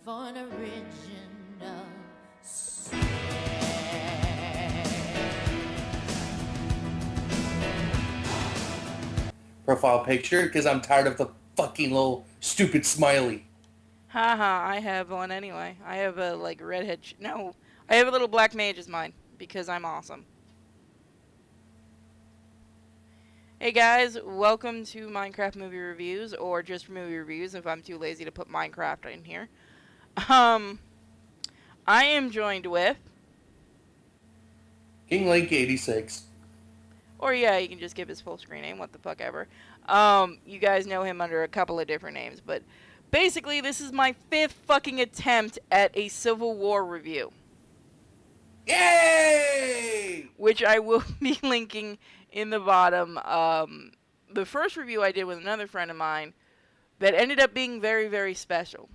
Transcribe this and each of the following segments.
for an original set. Profile picture, because I'm tired of the fucking little stupid smiley. Haha, I have one anyway. I have a, redhead... No, I have a little black mage as mine, because I'm awesome. Hey guys, welcome to Minecraft movie reviews, or just movie reviews if I'm too lazy to put Minecraft in here. I am joined with... King Lake 86. Or yeah, you can just give his full screen name, what the fuck ever. You guys know him under a couple of different names, but basically this is my 5th fucking attempt at a Civil War review. Yay! Which I will be linking in the bottom. The first review I did with another friend of mine that ended up being very, very special.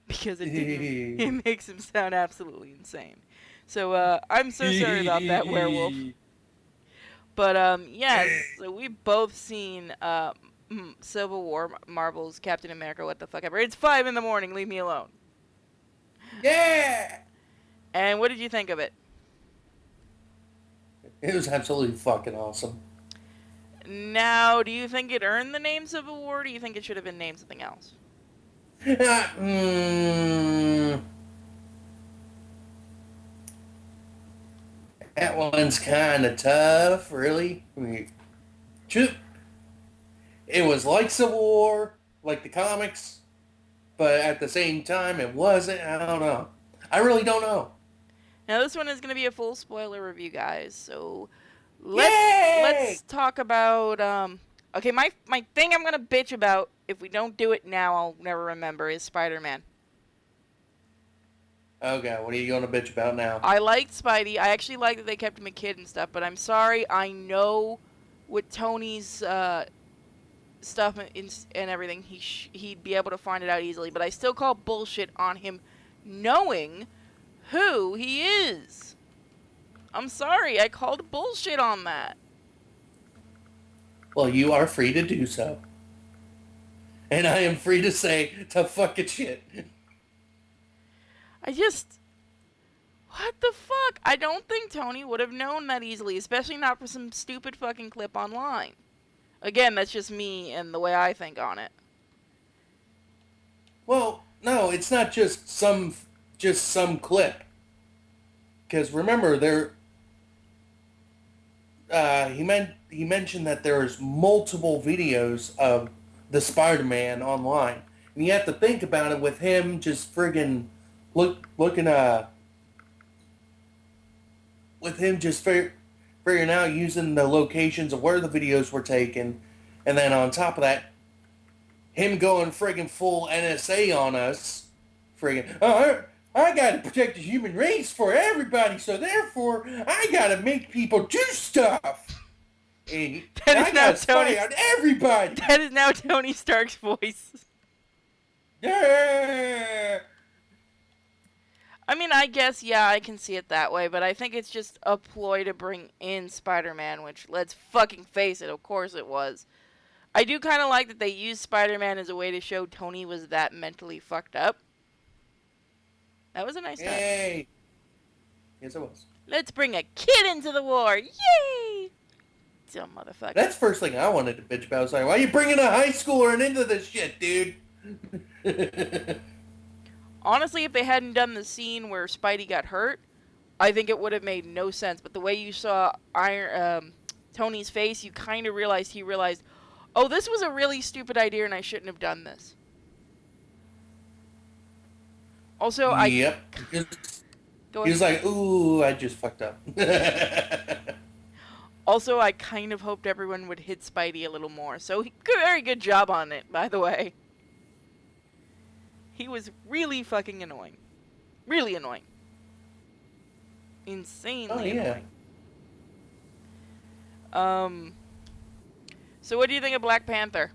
Because it makes him sound absolutely insane. So, I'm so sorry about that, werewolf. But, yes, so we've both seen, Civil War, Marvel's Captain America, what the fuck ever. It's 5 in the morning, leave me alone. Yeah! And what did you think of it? It was absolutely fucking awesome. Now, do you think it earned the name Civil War, or do you think it should have been named something else? That one's kind of tough, really. It was like Civil War, like the comics, but at the same time, it wasn't. I don't know. I really don't know. Now, this one is going to be a full spoiler review, guys, so let's talk about, okay, my thing I'm going to bitch about, if we don't do it now, I'll never remember, is Spider-Man. Okay, what are you going to bitch about now? I liked Spidey. I actually like that they kept him a kid and stuff, but I'm sorry, I know with Tony's, stuff and everything, he'd be able to find it out easily, but I still call bullshit on him knowing who he is. I'm sorry, I called bullshit on that. Well, you are free to do so. And I am free to say to fucking shit. What the fuck? I don't think Tony would have known that easily, especially not for some stupid fucking clip online. Again, that's just me and the way I think on it. Well, no, it's not just some clip. Because remember, he mentioned that there's multiple videos of the Spider-Man online, and you have to think about it with him just friggin' with him just figuring out using the locations of where the videos were taken, and then on top of that, him going friggin' full NSA on us, friggin', I gotta protect the human race for everybody, so therefore I gotta make people do stuff. And I gotta spy on everybody. That is now Tony Stark's voice. Yeah. I mean, I guess, yeah, I can see it that way, but I think it's just a ploy to bring in Spider-Man, which, let's fucking face it, of course it was. I do kind of like that they used Spider-Man as a way to show Tony was that mentally fucked up. That was a nice touch. Yay! Yes, it was. Let's bring a kid into the war! Yay! Dumb motherfucker. That's the first thing I wanted to bitch about. I was like, why are you bringing a high schooler into this shit, dude? Honestly, if they hadn't done the scene where Spidey got hurt, I think it would have made no sense. But the way you saw Tony's face, you kind of realized he realized, oh, this was a really stupid idea and I shouldn't have done this. Also, Yep. He was like, ooh, I just fucked up. Also, I kind of hoped everyone would hit Spidey a little more. So, very good job on it, by the way. He was really fucking annoying. Really annoying. Insanely annoying. So what do you think of Black Panther?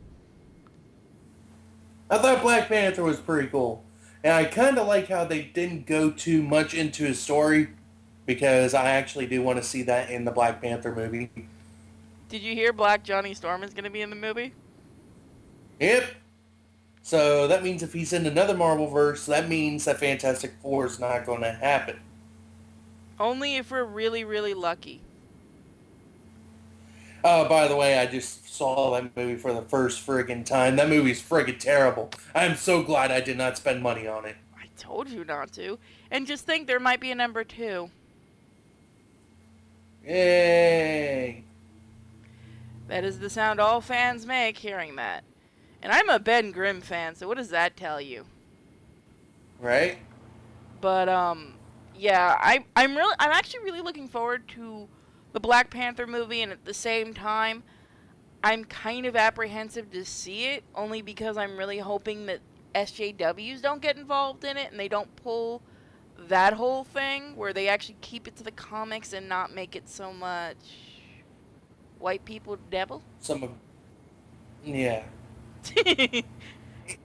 I thought Black Panther was pretty cool. And I kind of like how they didn't go too much into his story, because I actually do want to see that in the Black Panther movie. Did you hear Black Johnny Storm is going to be in the movie? Yep. So that means if he's in another Marvel verse, that means that Fantastic Four is not going to happen. Only if we're really, really lucky. Oh, by the way, I just saw that movie for the first friggin' time. That movie's friggin' terrible. I'm so glad I did not spend money on it. I told you not to. And just think there might be a number 2. Yay! That is the sound all fans make hearing that. And I'm a Ben Grimm fan, so what does that tell you? Right? But yeah, I'm actually really looking forward to the Black Panther movie, and at the same time, I'm kind of apprehensive to see it, only because I'm really hoping that SJWs don't get involved in it and they don't pull that whole thing where they actually keep it to the comics and not make it so much white people devil. Yeah.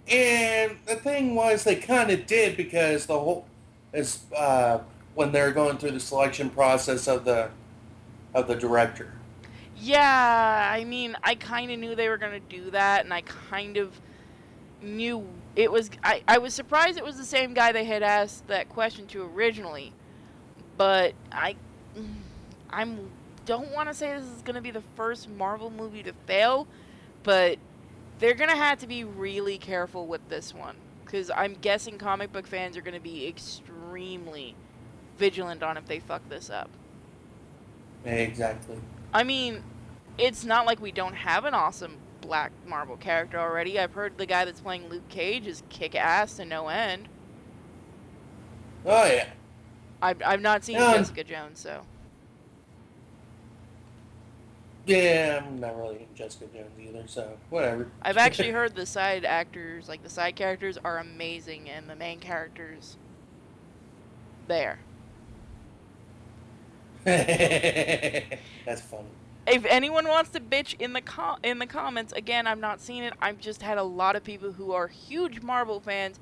And the thing was, they kind of did, because the whole is when they're going through the selection process of the director. Yeah, I mean, I kind of knew they were going to do that, and I kind of knew it was. I was surprised it was the same guy they had asked that question to originally, but I'm don't want to say this is going to be the first Marvel movie to fail, but they're going to have to be really careful with this one, because I'm guessing comic book fans are going to be extremely vigilant on if they fuck this up. Exactly. I mean, it's not like we don't have an awesome black Marvel character already. I've heard the guy that's playing Luke Cage is kick-ass to no end. Oh yeah. I've not seen Yeah. Jessica Jones, so. Yeah, I'm not really into Jessica Jones either, so whatever. I've actually heard the side actors, like the side characters, are amazing, and the main characters, there. That's funny. If anyone wants to bitch in the comments, again, I've not seen it. I've just had a lot of people who are huge Marvel fans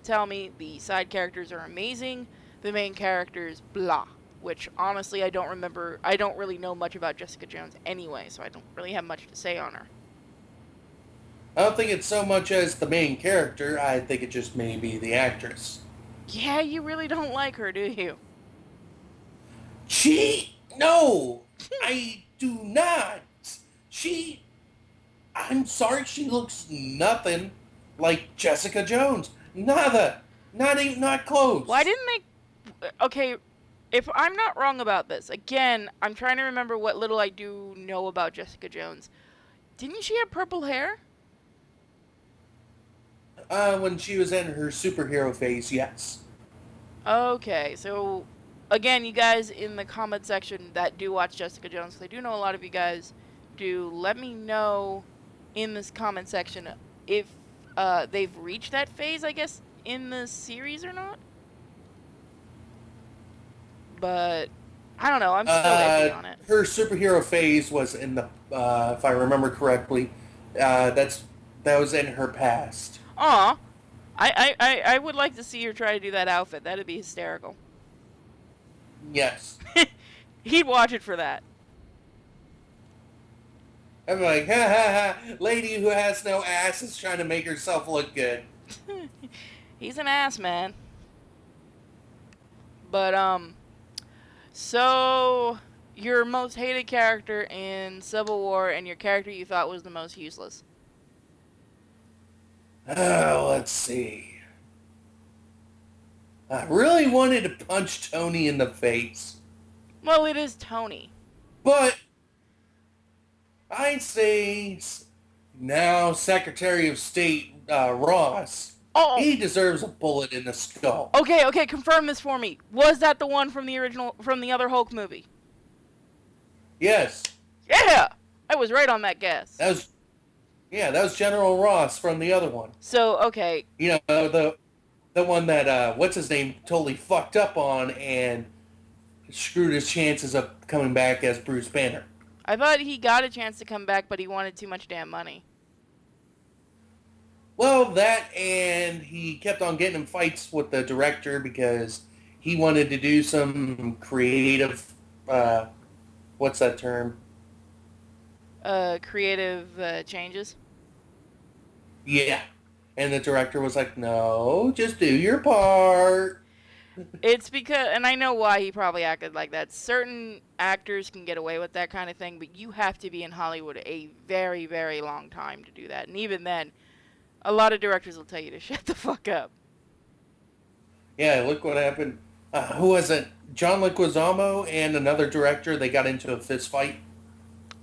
tell me the side characters are amazing, the main characters blah. Which honestly, I don't remember. I don't really know much about Jessica Jones anyway, so I don't really have much to say on her. I don't think it's so much as the main character. I think it just may be the actress. Yeah, you really don't like her, do you? No, I do not. I'm sorry, she looks nothing like Jessica Jones. Nada. Not close. Why didn't they... Okay, if I'm not wrong about this, again, I'm trying to remember what little I do know about Jessica Jones. Didn't she have purple hair? When she was in her superhero phase, yes. Okay, so again, you guys in the comment section that do watch Jessica Jones, because I do know a lot of you guys do, let me know in this comment section if they've reached that phase, I guess, in the series or not. But I don't know, I'm still iffy on it. Her superhero phase was in the, if I remember correctly, that was in her past. Aw, I would like to see her try to do that outfit. That'd be hysterical. Yes. He'd watch it for that. I'm like, ha ha ha, lady who has no ass is trying to make herself look good. He's an ass man. But, so, your most hated character in Civil War and your character you thought was the most useless. Let's see. I really wanted to punch Tony in the face. Well, it is Tony. But I'd say now Secretary of State Ross, Oh, he deserves a bullet in the skull. okay, confirm this for me. Was that the one from the other Hulk movie? Yes. Yeah! I was right on that guess. That was General Ross from the other one. So, okay. You know, the one that, what's his name, totally fucked up on and screwed his chances of coming back as Bruce Banner. I thought he got a chance to come back, but he wanted too much damn money. Well, that, and he kept on getting in fights with the director because he wanted to do some creative, what's that term? Creative changes? Yeah. And the director was like, no, just do your part. It's because, and I know why he probably acted like that. Certain actors can get away with that kind of thing, but you have to be in Hollywood a very, very long time to do that. And even then, a lot of directors will tell you to shut the fuck up. Yeah, look what happened. Who was it? John Leguizamo and another director, they got into a fist fight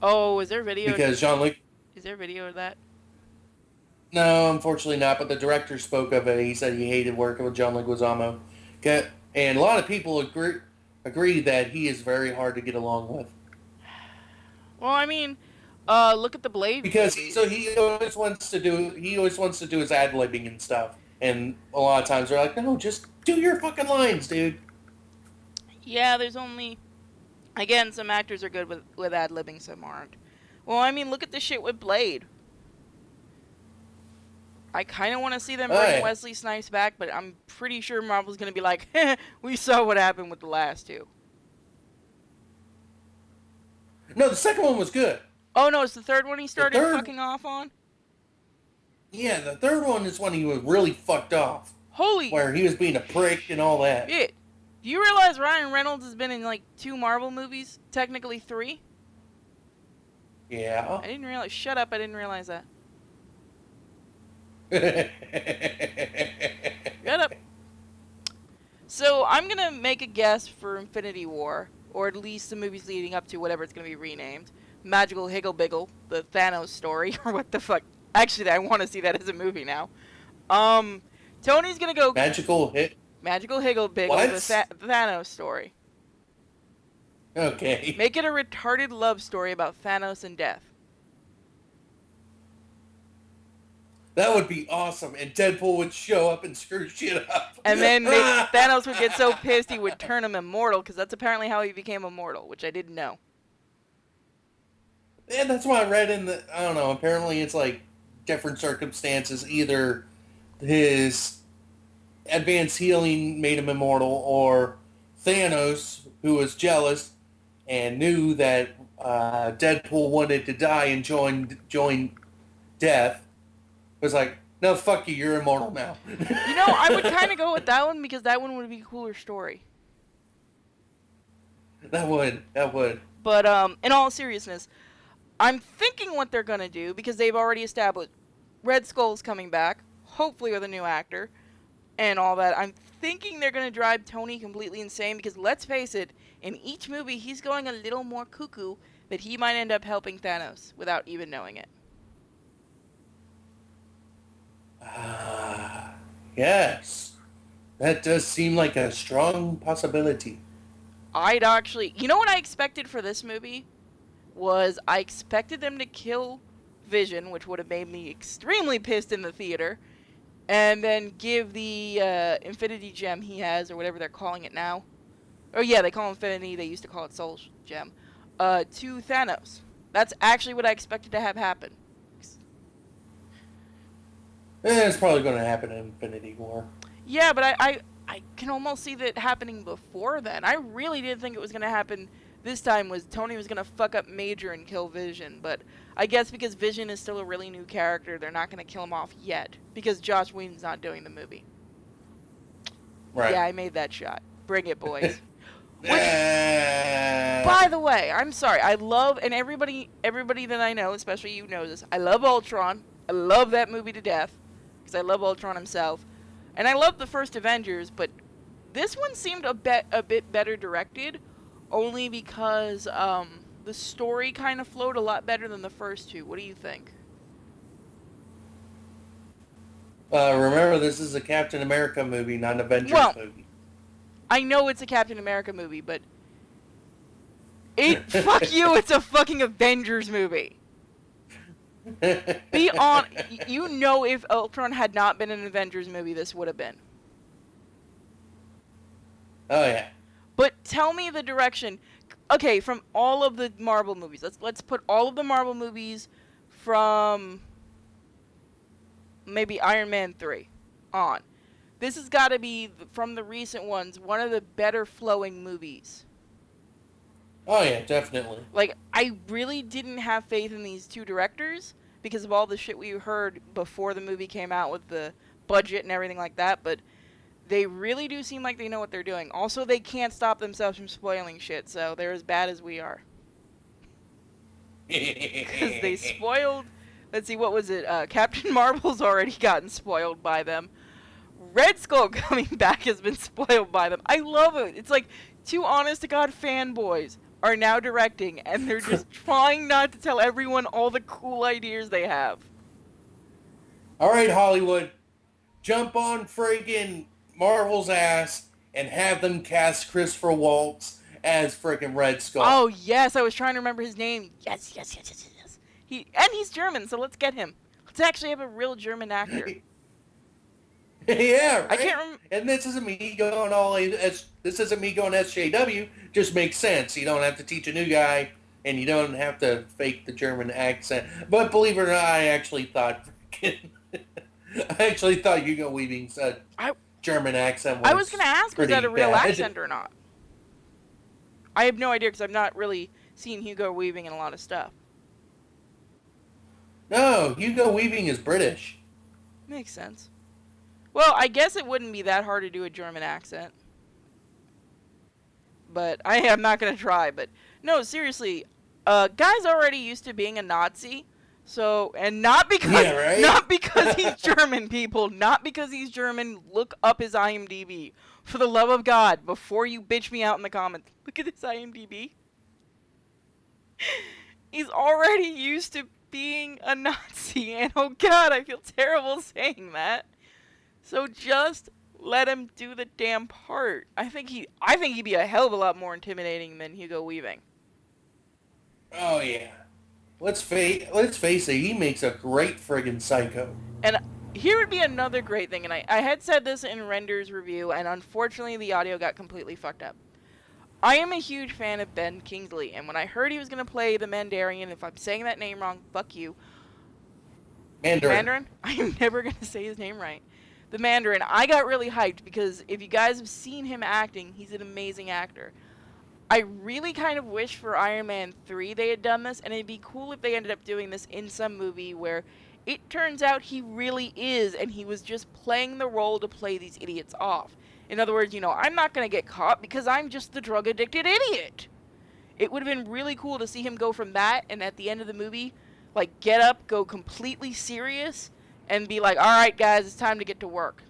Oh, is there video? because John Leguizamo... Is there video of that? No, unfortunately not, but the director spoke of it. He said he hated working with John Leguizamo. And a lot of people agree that he is very hard to get along with. Well, I mean, look at the Blade Because movies. he always wants to do his ad-libbing and stuff. And a lot of times they're like, no, just do your fucking lines, dude. Yeah, there's only... Again, some actors are good with ad-libbing, some aren't. Well, I mean, look at the shit with Blade. I kind of want to see them bring Wesley Snipes back, but I'm pretty sure Marvel's going to be like, we saw what happened with the last two. No, the second one was good. Oh, no, it's the third one he started fucking off on? Yeah, the third one is when he was really fucked off. Holy where he was being a prick and all that. shit. Do you realize Ryan Reynolds has been in, like, 2 Marvel movies? Technically 3? Yeah. I didn't realize... Shut up, I didn't realize that. Shut up. So, I'm gonna make a guess for Infinity War, or at least the movies leading up to whatever it's gonna be renamed. Magical Higgle Biggle, the Thanos story, or what the fuck. Actually, I want to see that as a movie now. Tony's gonna go... Magical Higgle Biggle, what? the Thanos story. Okay. Make it a retarded love story about Thanos and death. That would be awesome, and Deadpool would show up and screw shit up. And then Thanos would get so pissed he would turn him immortal, because that's apparently how he became immortal, which I didn't know. Yeah, that's why I read in the... I don't know, apparently it's like different circumstances. Either his advanced healing made him immortal, or Thanos, who was jealous and knew that Deadpool wanted to die and join death, was like, no, fuck you, you're immortal now. You know, I would kind of go with that one, because that one would be a cooler story. That would. But, in all seriousness, I'm thinking what they're gonna do, because they've already established Red Skull's coming back, hopefully with a new actor, and all that. I'm thinking they're gonna drive Tony completely insane, because let's face it, in each movie he's going a little more cuckoo, that he might end up helping Thanos without even knowing it. Yes. That does seem like a strong possibility. I'd actually... You know what I expected for this movie? Was I expected them to kill Vision, which would have made me extremely pissed in the theater, and then give the Infinity Gem he has, or whatever they're calling it now. Oh yeah, they call it Infinity, they used to call it Soul Gem. To Thanos. That's actually what I expected to have happen. It's probably going to happen in Infinity War. Yeah, but I can almost see that happening before then. I really didn't think it was going to happen this time, was Tony was going to fuck up Major and kill Vision. But I guess because Vision is still a really new character, they're not going to kill him off yet. Because Joss Whedon's not doing the movie. Right. Yeah, I made that shot. Bring it, boys. Which, by the way, I'm sorry. I love, and everybody that I know, especially you know this, I love Ultron. I love that movie to death. Because I love Ultron himself. And I love the first Avengers, but this one seemed a bit better directed, only because the story kind of flowed a lot better than the first two. What do you think? Remember, this is a Captain America movie, not an Avengers movie. I know it's a Captain America movie, but fuck you, it's a fucking Avengers movie. Be on. You know, if Ultron had not been an Avengers movie, this would have been. Oh yeah. But tell me the direction. Okay, from all of the Marvel movies, let's put all of the Marvel movies from maybe Iron Man 3 on. This has got to be, from the recent ones, one of the better flowing movies. Oh yeah, definitely. Like, I really didn't have faith in these two directors, because of all the shit we heard before the movie came out with the budget and everything like that, but they really do seem like they know what they're doing. Also, they can't stop themselves from spoiling shit, so they're as bad as we are. Because they spoiled... Let's see, what was it? Captain Marvel's already gotten spoiled by them. Red Skull coming back has been spoiled by them. I love it. It's like two honest-to-God fanboys are now directing, and they're just trying not to tell everyone all the cool ideas they have. All right, Hollywood, jump on friggin' Marvel's ass and have them cast Christopher Waltz as friggin' Red Skull. Oh, yes, I was trying to remember his name. Yes. He's German, so let's get him. Let's actually have a real German actor. Yeah, right? I can't remember. And this isn't me going SJW. Just makes sense. You don't have to teach a new guy, and you don't have to fake the German accent. But believe it or not, I actually thought Hugo Weaving's German accent was I was going to ask, was that a real bad. accent or not? I have no idea, because I've not really seen Hugo Weaving in a lot of stuff. No, Hugo Weaving is British. Makes sense. Well, I guess it wouldn't be that hard to do a German accent. But I am not going to try. But no, seriously, guy's already used to being a Nazi. So, and not because he's German, people. Not because he's German. Look up his IMDb. For the love of God, before you bitch me out in the comments. Look at his IMDb. He's already used to being a Nazi. And oh God, I feel terrible saying that. So just let him do the damn part. I think he'd be a hell of a lot more intimidating than Hugo Weaving. Oh yeah. Let's face it, he makes a great friggin' Psycho. And here would be another great thing, and I had said this in Render's review, and unfortunately the audio got completely fucked up. I am a huge fan of Ben Kingsley, and when I heard he was going to play the Mandarin, if I'm saying that name wrong, fuck you. Mandarin? I'm never going to say his name right. The Mandarin, I got really hyped because if you guys have seen him acting, he's an amazing actor. I really kind of wish for Iron Man 3 they had done this, and it'd be cool if they ended up doing this in some movie where it turns out he really is, and he was just playing the role to play these idiots off. In other words, I'm not going to get caught because I'm just the drug-addicted idiot. It would have been really cool to see him go from that, and at the end of the movie, get up, go completely serious, and be like, alright guys, it's time to get to work.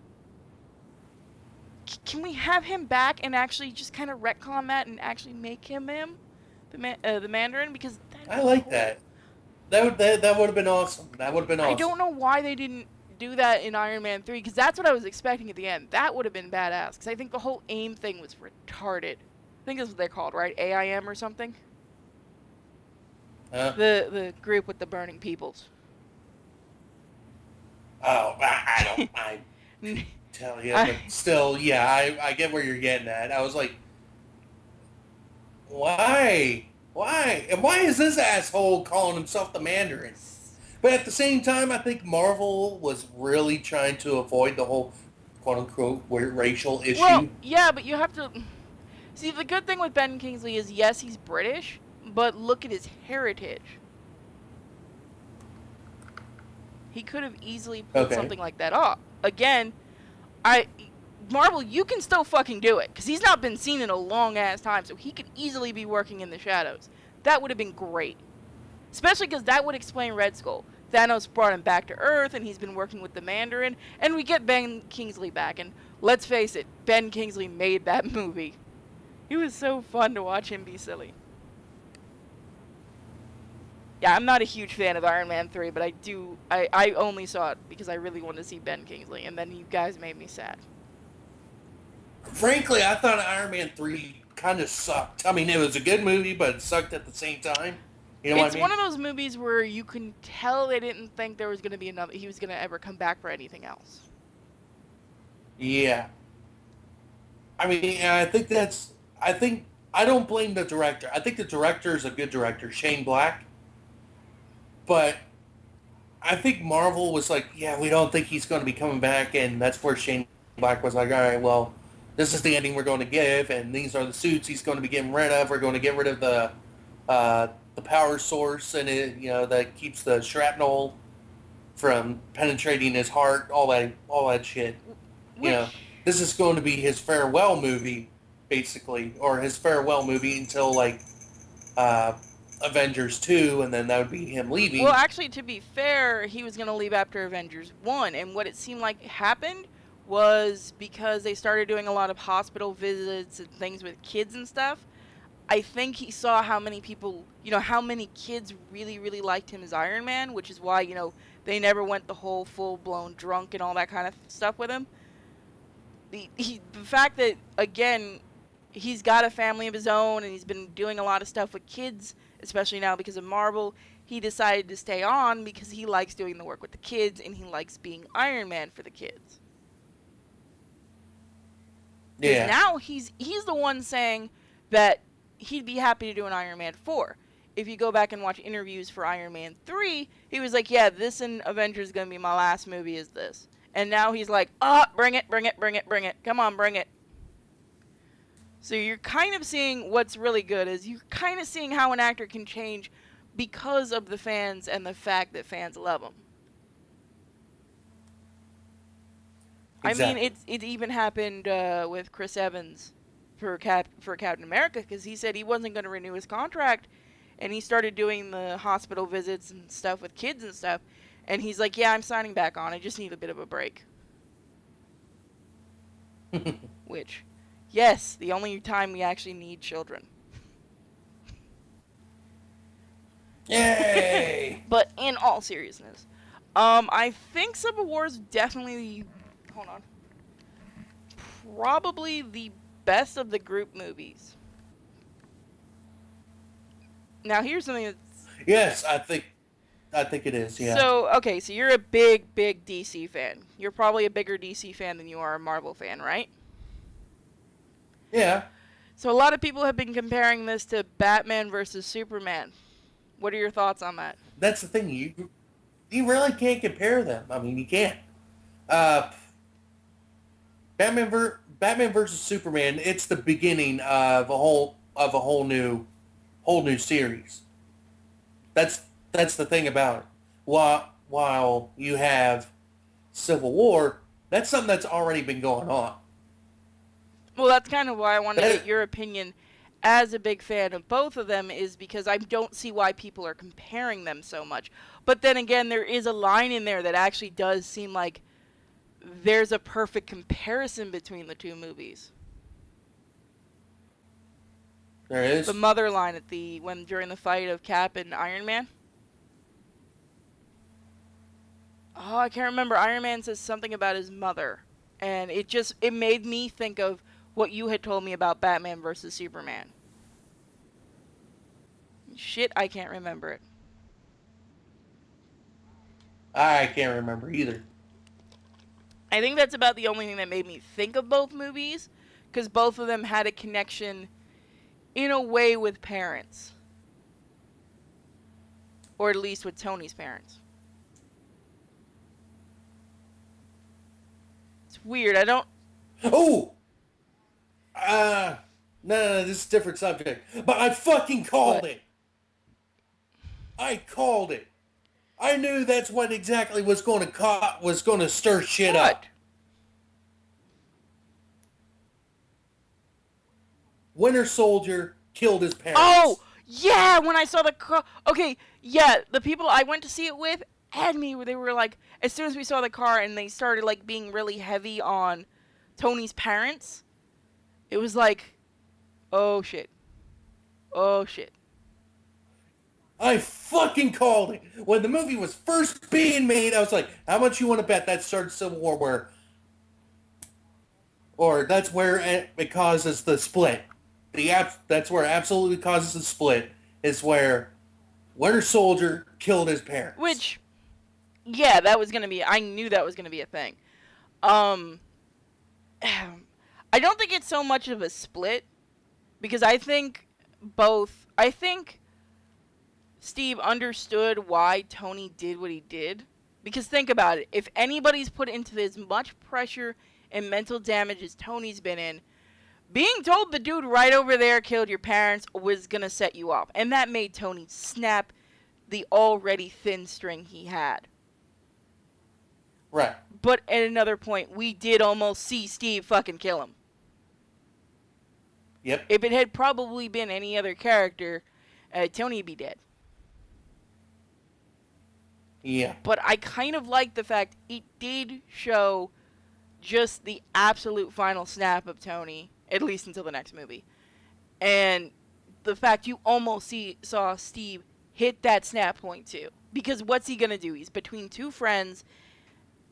Can we have him back and actually just kind of retcon that and actually make him the Mandarin? Because I like cool. that. That would have been awesome. That would have been awesome. I don't know why they didn't do that in Iron Man 3, because that's what I was expecting at the end. That would have been badass, because I think the whole AIM thing was retarded. I think that's what they're called, right? AIM or something? The group with the burning peoples. Oh, I tell you, but still, yeah, I get where you're getting at. I was like, why? And why is this asshole calling himself the Mandarin? But at the same time, I think Marvel was really trying to avoid the whole quote-unquote racial issue. Well, yeah, but you have to... See, the good thing with Ben Kingsley is, yes, he's British, but look at his heritage. He could have easily pulled something like that off. Again, Marvel, you can still fucking do it, because he's not been seen in a long-ass time, so he could easily be working in the shadows. That would have been great. Especially because that would explain Red Skull. Thanos brought him back to Earth, and he's been working with the Mandarin, and we get Ben Kingsley back, and let's face it, Ben Kingsley made that movie. It was so fun to watch him be silly. Yeah, I'm not a huge fan of Iron Man 3, but I only saw it because I really wanted to see Ben Kingsley, and then you guys made me sad. Frankly, I thought Iron Man 3 kind of sucked. I mean, it was a good movie, but it sucked at the same time. You know what I mean? It's one of those movies where you can tell they didn't think there was going to be he was going to ever come back for anything else. Yeah. I mean, I don't blame the director. I think the director is a good director, Shane Black. But I think Marvel was like, yeah, we don't think he's going to be coming back, and that's where Shane Black was like, all right, well, this is the ending we're going to give, and these are the suits he's going to be getting rid of. We're going to get rid of the the power source, and it, that keeps the shrapnel from penetrating his heart, all that shit. Which, This is going to be his farewell movie, basically, or his farewell movie until uh, Avengers 2, and then that would be him leaving. well, actually, to be fair, he was going to leave after Avengers 1, and what it seemed like happened was because they started doing a lot of hospital visits and things with kids and stuff. I think he saw how many people, how many kids really, really liked him as Iron Man, which is why, they never went the whole full-blown drunk and all that kind of stuff with him. The fact that, again, he's got a family of his own and he's been doing a lot of stuff with kids, especially now because of Marvel, he decided to stay on because he likes doing the work with the kids and he likes being Iron Man for the kids. Yeah. Now he's the one saying that he'd be happy to do an Iron Man 4. If you go back and watch interviews for Iron Man 3, he was like, yeah, this and Avengers is going to be my last movie is this. And now he's like, bring it. Come on, bring it. So you're kind of seeing what's really good is you're kind of seeing how an actor can change because of the fans and the fact that fans love him. Exactly. I mean, it even happened with Chris Evans for Captain America because he said he wasn't going to renew his contract, and he started doing the hospital visits and stuff with kids and stuff, and he's like, yeah, I'm signing back on. I just need a bit of a break. Which, yes, the only time we actually need children. Yay! But in all seriousness, I think Civil War is definitely, probably the best of the group movies. Now here's something that's... Yes, I think it is, yeah. So you're a big DC fan. You're probably a bigger DC fan than you are a Marvel fan, right? Yeah. So a lot of people have been comparing this to Batman versus Superman. What are your thoughts on that? That's the thing. You really can't compare them. I mean, you can't. Batman versus Superman. It's the beginning of a whole new series. That's the thing about it. While you have Civil War, that's something that's already been going on. Well, that's kind of why I want to get your opinion as a big fan of both of them, is because I don't see why people are comparing them so much. But then again, there is a line in there that actually does seem like there's a perfect comparison between the two movies. There is. The mother line during the fight of Cap and Iron Man. Oh, I can't remember. Iron Man says something about his mother, and it made me think of what you had told me about Batman versus Superman. Shit, I can't remember it. I can't remember either. I think that's about the only thing that made me think of both movies, because both of them had a connection in a way with parents. Or at least with Tony's parents. It's weird, I don't... Oh! No, this is a different subject. But I fucking called it. I called it. I knew that's what exactly was going to stir shit up. Winter Soldier killed his parents. Oh, yeah, when I saw the car. Okay, yeah, the people I went to see it with had me where they were like, as soon as we saw the car and they started like being really heavy on Tony's parents, it was like, oh shit. Oh shit. I fucking called it. When the movie was first being made, I was like, how much you want to bet that started Civil War or that's where it causes the split. That's where it absolutely causes the split, is where Winter Soldier killed his parents. Which, yeah, I knew that was going to be a thing. I don't think it's so much of a split, because I think Steve understood why Tony did what he did. Because think about it, if anybody's put into as much pressure and mental damage as Tony's been in, Being told the dude right over there killed your parents was gonna set you off. And that made Tony snap the already thin string he had. Right. But at another point, we did almost see Steve fucking kill him. Yep. If it had probably been any other character, Tony would be dead. Yeah. But I kind of like the fact it did show just the absolute final snap of Tony, at least until the next movie. And the fact you almost saw Steve hit that snap point too. Because what's he gonna do? He's between two friends.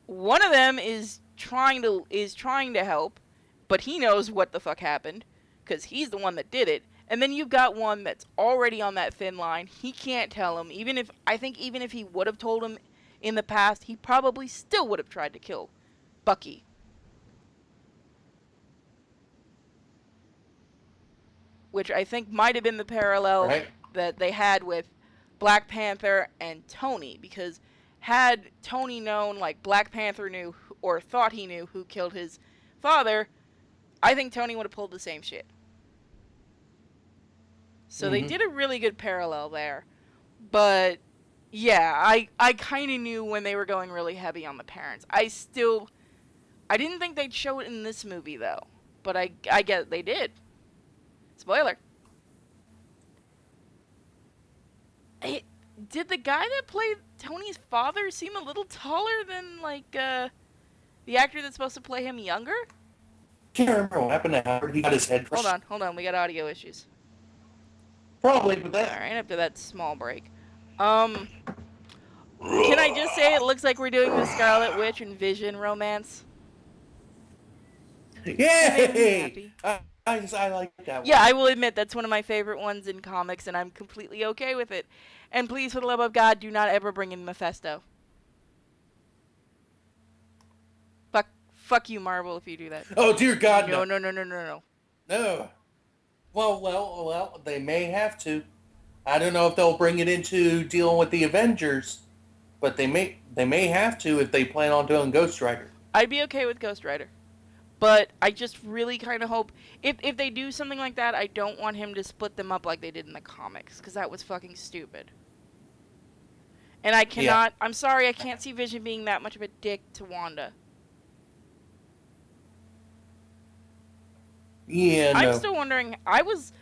One of them is trying to help, but he knows what the fuck happened, because he's the one that did it. And then you've got one that's already on that thin line. He can't tell him. Even if he would have told him in the past, he probably still would have tried to kill Bucky. Which I think might have been the parallel that they had with Black Panther and Tony, because had Tony known, like Black Panther knew or thought he knew who killed his father, I think Tony would have pulled the same shit. So they did a really good parallel there. But yeah, I kind of knew when they were going really heavy on the parents. I didn't think they'd show it in this movie though, but I guess they did. Spoiler. Did the guy that played Tony's father seem a little taller than, like, the actor that's supposed to play him younger? Can't remember what happened to Howard. He got his head crushed. Hold on, we got audio issues. Probably, but that... Alright, after that small break. Can I just say it looks like we're doing the Scarlet Witch and Vision romance? Yay! I like that one. Yeah, I will admit that's one of my favorite ones in comics, and I'm completely okay with it. And please, for the love of God, do not ever bring in Mephisto. Fuck you, Marvel, if you do that. Oh, dear God, no. No. No. Well, they may have to. I don't know if they'll bring it into dealing with the Avengers, but they may have to if they plan on doing Ghost Rider. I'd be okay with Ghost Rider. But I just really kind of hope, if they do something like that, I don't want him to split them up like they did in the comics, because that was fucking stupid. And I cannot, I'm sorry, I can't see Vision being that much of a dick to Wanda. Yeah, no. I'm still wondering, I was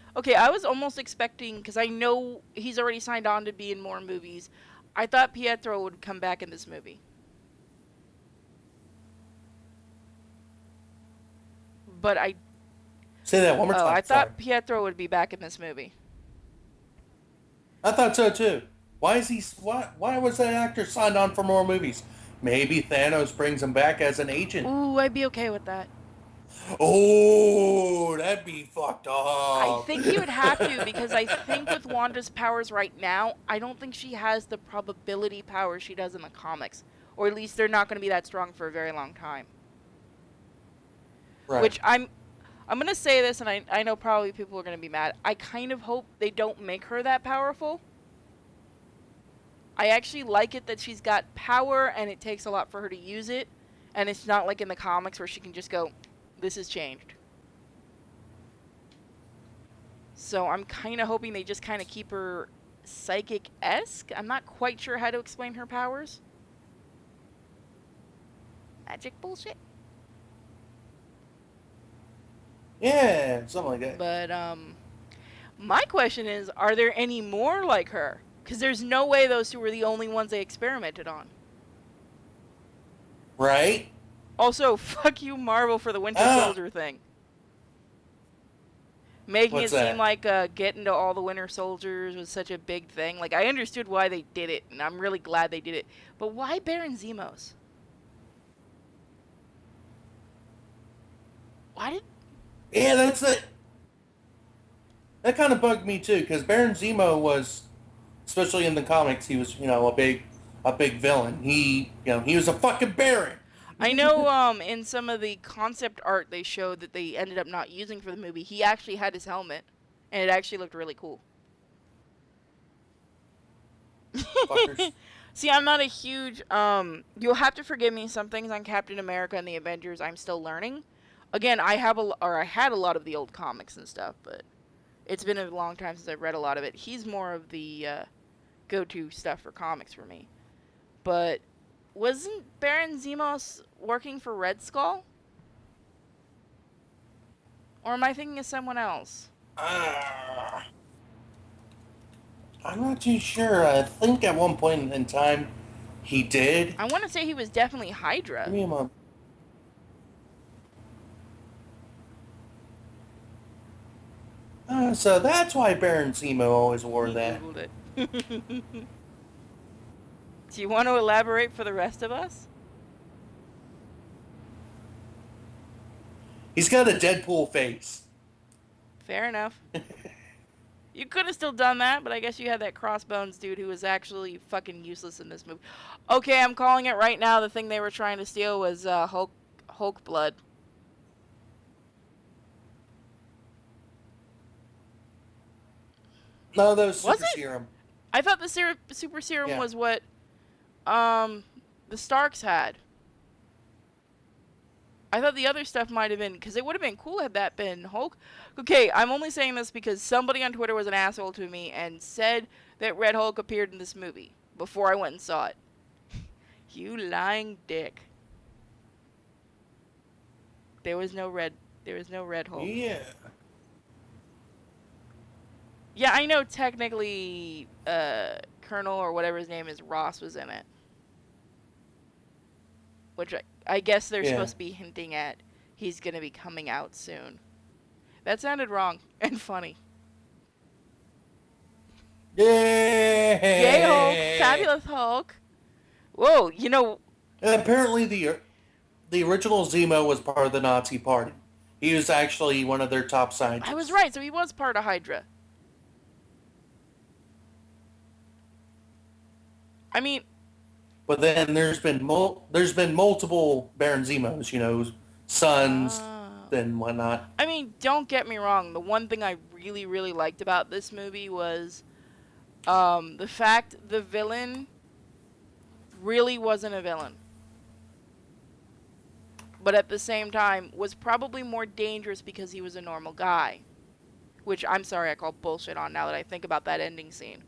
almost expecting, because I know he's already signed on to be in more movies, I thought Pietro would come back in this movie. But Say that one more time. I thought Pietro would be back in this movie. I thought so too. Why was that actor signed on for more movies? Maybe Thanos brings him back as an agent. Ooh, I'd be okay with that. Oh, that'd be fucked up. I think he would have to, because I think with Wanda's powers right now, I don't think she has the probability powers she does in the comics. Or at least they're not going to be that strong for a very long time. Right. Which I'm going to say this, and I know probably people are going to be mad. I kind of hope they don't make her that powerful. I actually like it that she's got power, and it takes a lot for her to use it. And it's not like in the comics where she can just go, this has changed. So I'm kind of hoping they just kind of keep her psychic-esque. I'm not quite sure how to explain her powers. Magic bullshit. Yeah, something like that. But, my question is, are there any more like her? Because there's no way those two were the only ones they experimented on. Right? Also, fuck you, Marvel, for the Winter Soldier thing. Making What's it that? seem like getting to all the Winter Soldiers was such a big thing. Like, I understood why they did it, and I'm really glad they did it. But why Baron Zemos? Why did... Yeah, that's it. That kind of bugged me too, because Baron Zemo was, especially in the comics, he was, a big villain. He was a fucking Baron. I know in some of the concept art they showed that they ended up not using for the movie, he actually had his helmet, and it actually looked really cool. Fuckers. See, I'm not a huge, you'll have to forgive me, some things on Captain America and the Avengers I'm still learning. Again, I had a lot of the old comics and stuff, but it's been a long time since I've read a lot of it. He's more of the go-to stuff for comics for me. But wasn't Baron Zemos working for Red Skull? Or am I thinking of someone else? I'm not too sure. I think at one point in time he did. I want to say he was definitely Hydra. Give me a moment. So that's why Baron Zemo always wore that. Googled it. Do you want to elaborate for the rest of us? He's got a Deadpool face. Fair enough. You could have still done that, but I guess you had that Crossbones dude who was actually fucking useless in this movie. Okay, I'm calling it right now. The thing they were trying to steal was Hulk blood. No, that was Was Super it? Serum. I thought the super serum Yeah. was what the Starks had. I thought the other stuff might have been, because it would have been cool had that been Hulk. Okay, I'm only saying this because somebody on Twitter was an asshole to me and said that Red Hulk appeared in this movie before I went and saw it. You lying dick. There was no red Hulk. Yeah. Yeah, I know technically Colonel or whatever his name is, Ross, was in it. Which I guess they're supposed to be hinting at he's going to be coming out soon. That sounded wrong and funny. Yay! Yay, Hulk! Fabulous Hulk! Whoa, you know... Apparently the original Zemo was part of the Nazi party. He was actually one of their top scientists. I was right, so he was part of Hydra. I mean... But then there's been multiple Baron Zemos, you know, sons and whatnot. I mean, don't get me wrong. The one thing I really, really liked about this movie was the fact the villain really wasn't a villain. But at the same time, was probably more dangerous because he was a normal guy. Which, I'm sorry, I call bullshit on now that I think about that ending scene.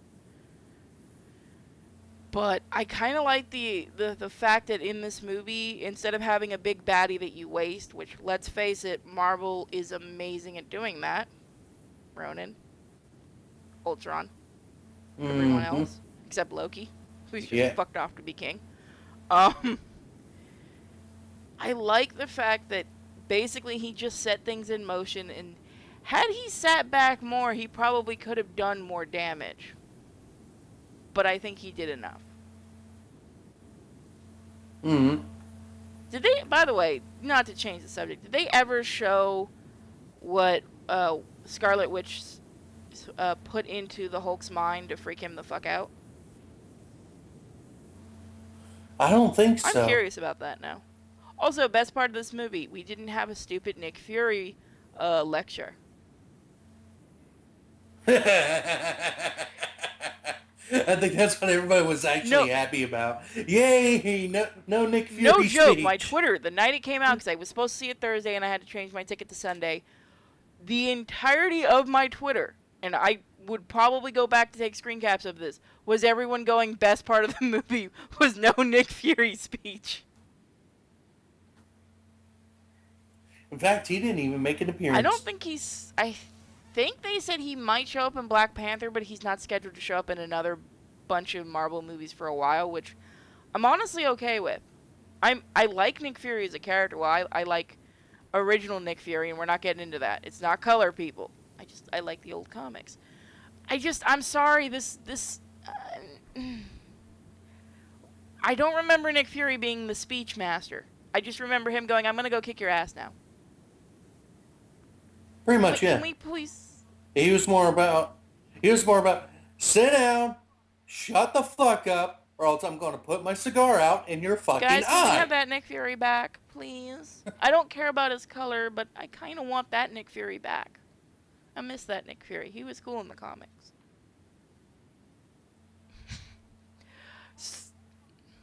But I kind of like the fact that in this movie, instead of having a big baddie that you waste, which, let's face it, Marvel is amazing at doing that. Ronan. Ultron. Everyone else. Except Loki, who's just fucked off to be king. I like the fact that basically he just set things in motion, and had he sat back more, he probably could have done more damage. But I think he did enough. Did they, by the way, not to change the subject, did they ever show what Scarlet Witch put into the Hulk's mind to freak him the fuck out? I don't think so. I'm curious about that now. Also, best part of this movie, we didn't have a stupid Nick Fury lecture. I think that's what everybody was actually happy about. Yay! No Nick Fury No joke, speech. my Twitter, the night it came out, because I was supposed to see it Thursday and I had to change my ticket to Sunday, the entirety of my Twitter, and I would probably go back to take screen caps of this, was everyone going, best part of the movie was no Nick Fury speech. In fact, he didn't even make an appearance. I don't think he's... I think they said he might show up in Black Panther, but he's not scheduled to show up in another bunch of Marvel movies for a while, which I'm honestly okay with. I like Nick Fury as a character. Well, I like original Nick Fury, and we're not getting into that. It's not color people. I like the old comics. I'm sorry, I don't remember Nick Fury being the speech master. I just remember him going, I'm gonna go kick your ass now. Pretty much, yeah. Can we please... He was more about, sit down, shut the fuck up, or else I'm going to put my cigar out in your fucking Guys, can eye. we have that Nick Fury back, please? I don't care about his color, but I kind of want that Nick Fury back. I miss that Nick Fury. He was cool in the comics.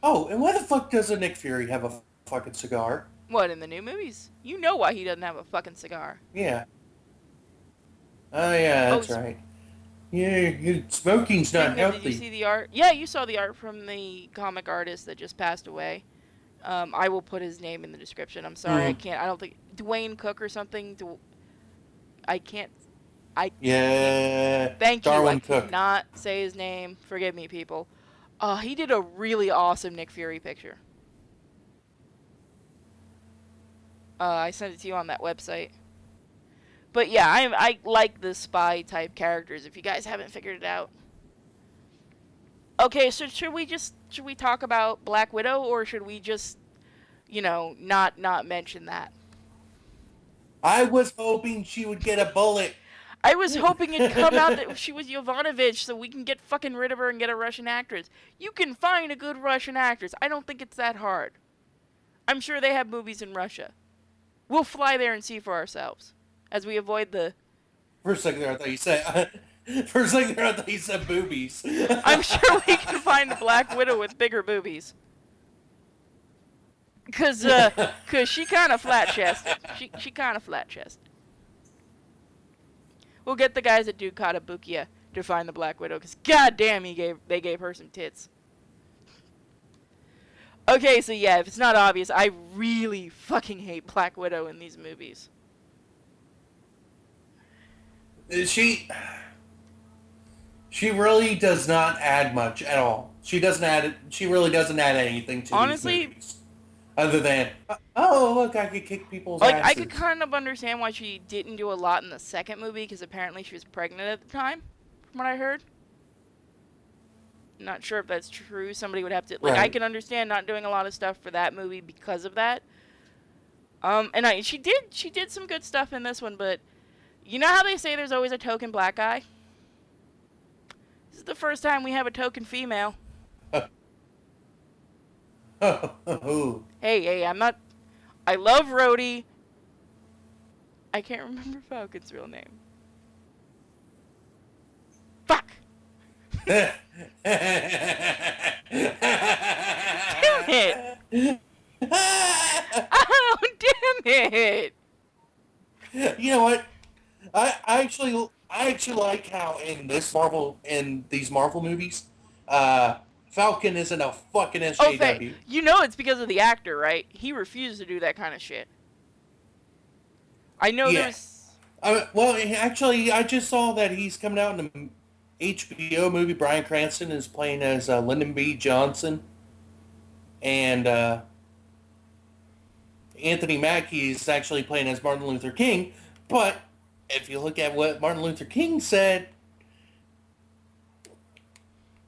Oh, and why the fuck doesn't Nick Fury have a fucking cigar? What, in the new movies? You know why he doesn't have a fucking cigar. Yeah. Oh, yeah, Oh, that's right. Yeah, smoking's not speaking of, did you healthy. see the art? Yeah, you saw the art from the comic artist that just passed away. I will put his name in the description. I'm sorry, I Mm. can't. I don't think Dwayne Cook or something. I can't. I can't. Yeah, Thank you. I Darwin Cook. cannot say his name. Forgive me, people. He did a really awesome Nick Fury picture. I sent it to you on that website. But yeah, I like the spy type characters. If you guys haven't figured it out. Okay, so should we talk about Black Widow, or should we just, not mention that? I was hoping she would get a bullet. I was hoping it'd come out that she was Yovanovitch so we can get fucking rid of her and get a Russian actress. You can find a good Russian actress. I don't think it's that hard. I'm sure they have movies in Russia. We'll fly there and see for ourselves, as we avoid the... For a second there, I thought you said... For a second there, I thought you said boobies. I'm sure we can find a Black Widow with bigger boobies. Cause she kind of flat-chested. She kind of flat-chested. We'll get the guys at Ducata Bukia to find the Black Widow, because goddamn, they gave her some tits. Okay, so yeah, if it's not obvious, I really fucking hate Black Widow in these movies. She really does not add much at all. She really doesn't add anything to Honestly, these movies. Other than, oh, look, I could kick people's like, asses. I could kind of understand why she didn't do a lot in the second movie, because apparently she was pregnant at the time, from what I heard. Not sure if that's true. Somebody would have to... Like, Right. I can understand not doing a lot of stuff for that movie because of that. And she did some good stuff in this one, but... You know how they say there's always a token black guy? This is the first time we have a token female. Hey, I'm not... I love Rhodey. I can't remember Falcon's real name. Fuck! Damn it! Oh, damn it! You know what? I actually like how in these Marvel movies, Falcon isn't a fucking SJW. You know it's because of the actor, right? He refused to do that kind of shit. I know there's... Well, actually, I just saw that he's coming out in an HBO movie. Bryan Cranston is playing as Lyndon B. Johnson. And Anthony Mackie is actually playing as Martin Luther King. But if you look at what Martin Luther King said,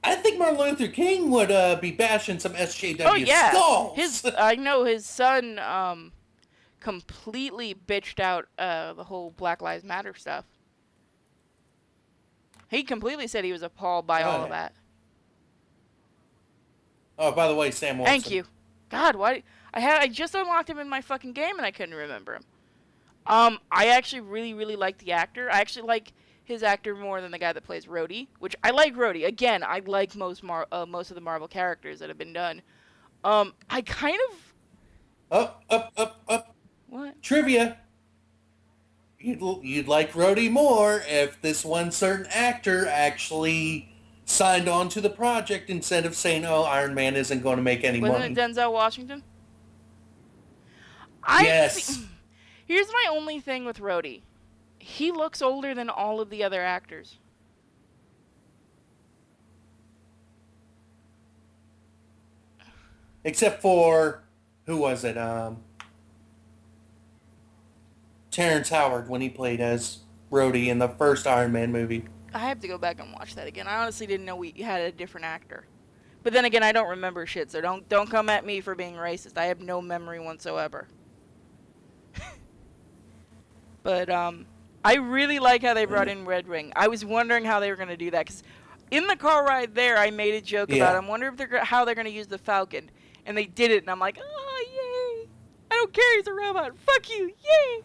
I think Martin Luther King would be bashing some SJW skulls. I know his son completely bitched out the whole Black Lives Matter stuff. He completely said he was appalled by all of that. Oh, by the way, Sam Wilson. Thank you. God, why? I just unlocked him in my fucking game and I couldn't remember him. I actually really, really like the actor. I actually like his actor more than the guy that plays Rhodey, which I like Rhodey. Again, I like most of the Marvel characters that have been done. I kind of... Up. What? Trivia. You'd like Rhodey more if this one certain actor actually signed on to the project instead of saying, oh, Iron Man isn't going to make any money. Wasn't it Denzel Washington? Yes. Here's my only thing with Rhodey. He looks older than all of the other actors. Except for, who was it? Terrence Howard when he played as Rhodey in the first Iron Man movie. I have to go back and watch that again. I honestly didn't know we had a different actor. But then again, I don't remember shit, so don't come at me for being racist. I have no memory whatsoever. But I really like how they brought in Red Ring. I was wondering how they were going to do that, because in the car ride there, I made a joke about it. I'm wondering if how they're going to use the Falcon. And they did it, and I'm like, oh, yay. I don't care, he's a robot. Fuck you, yay.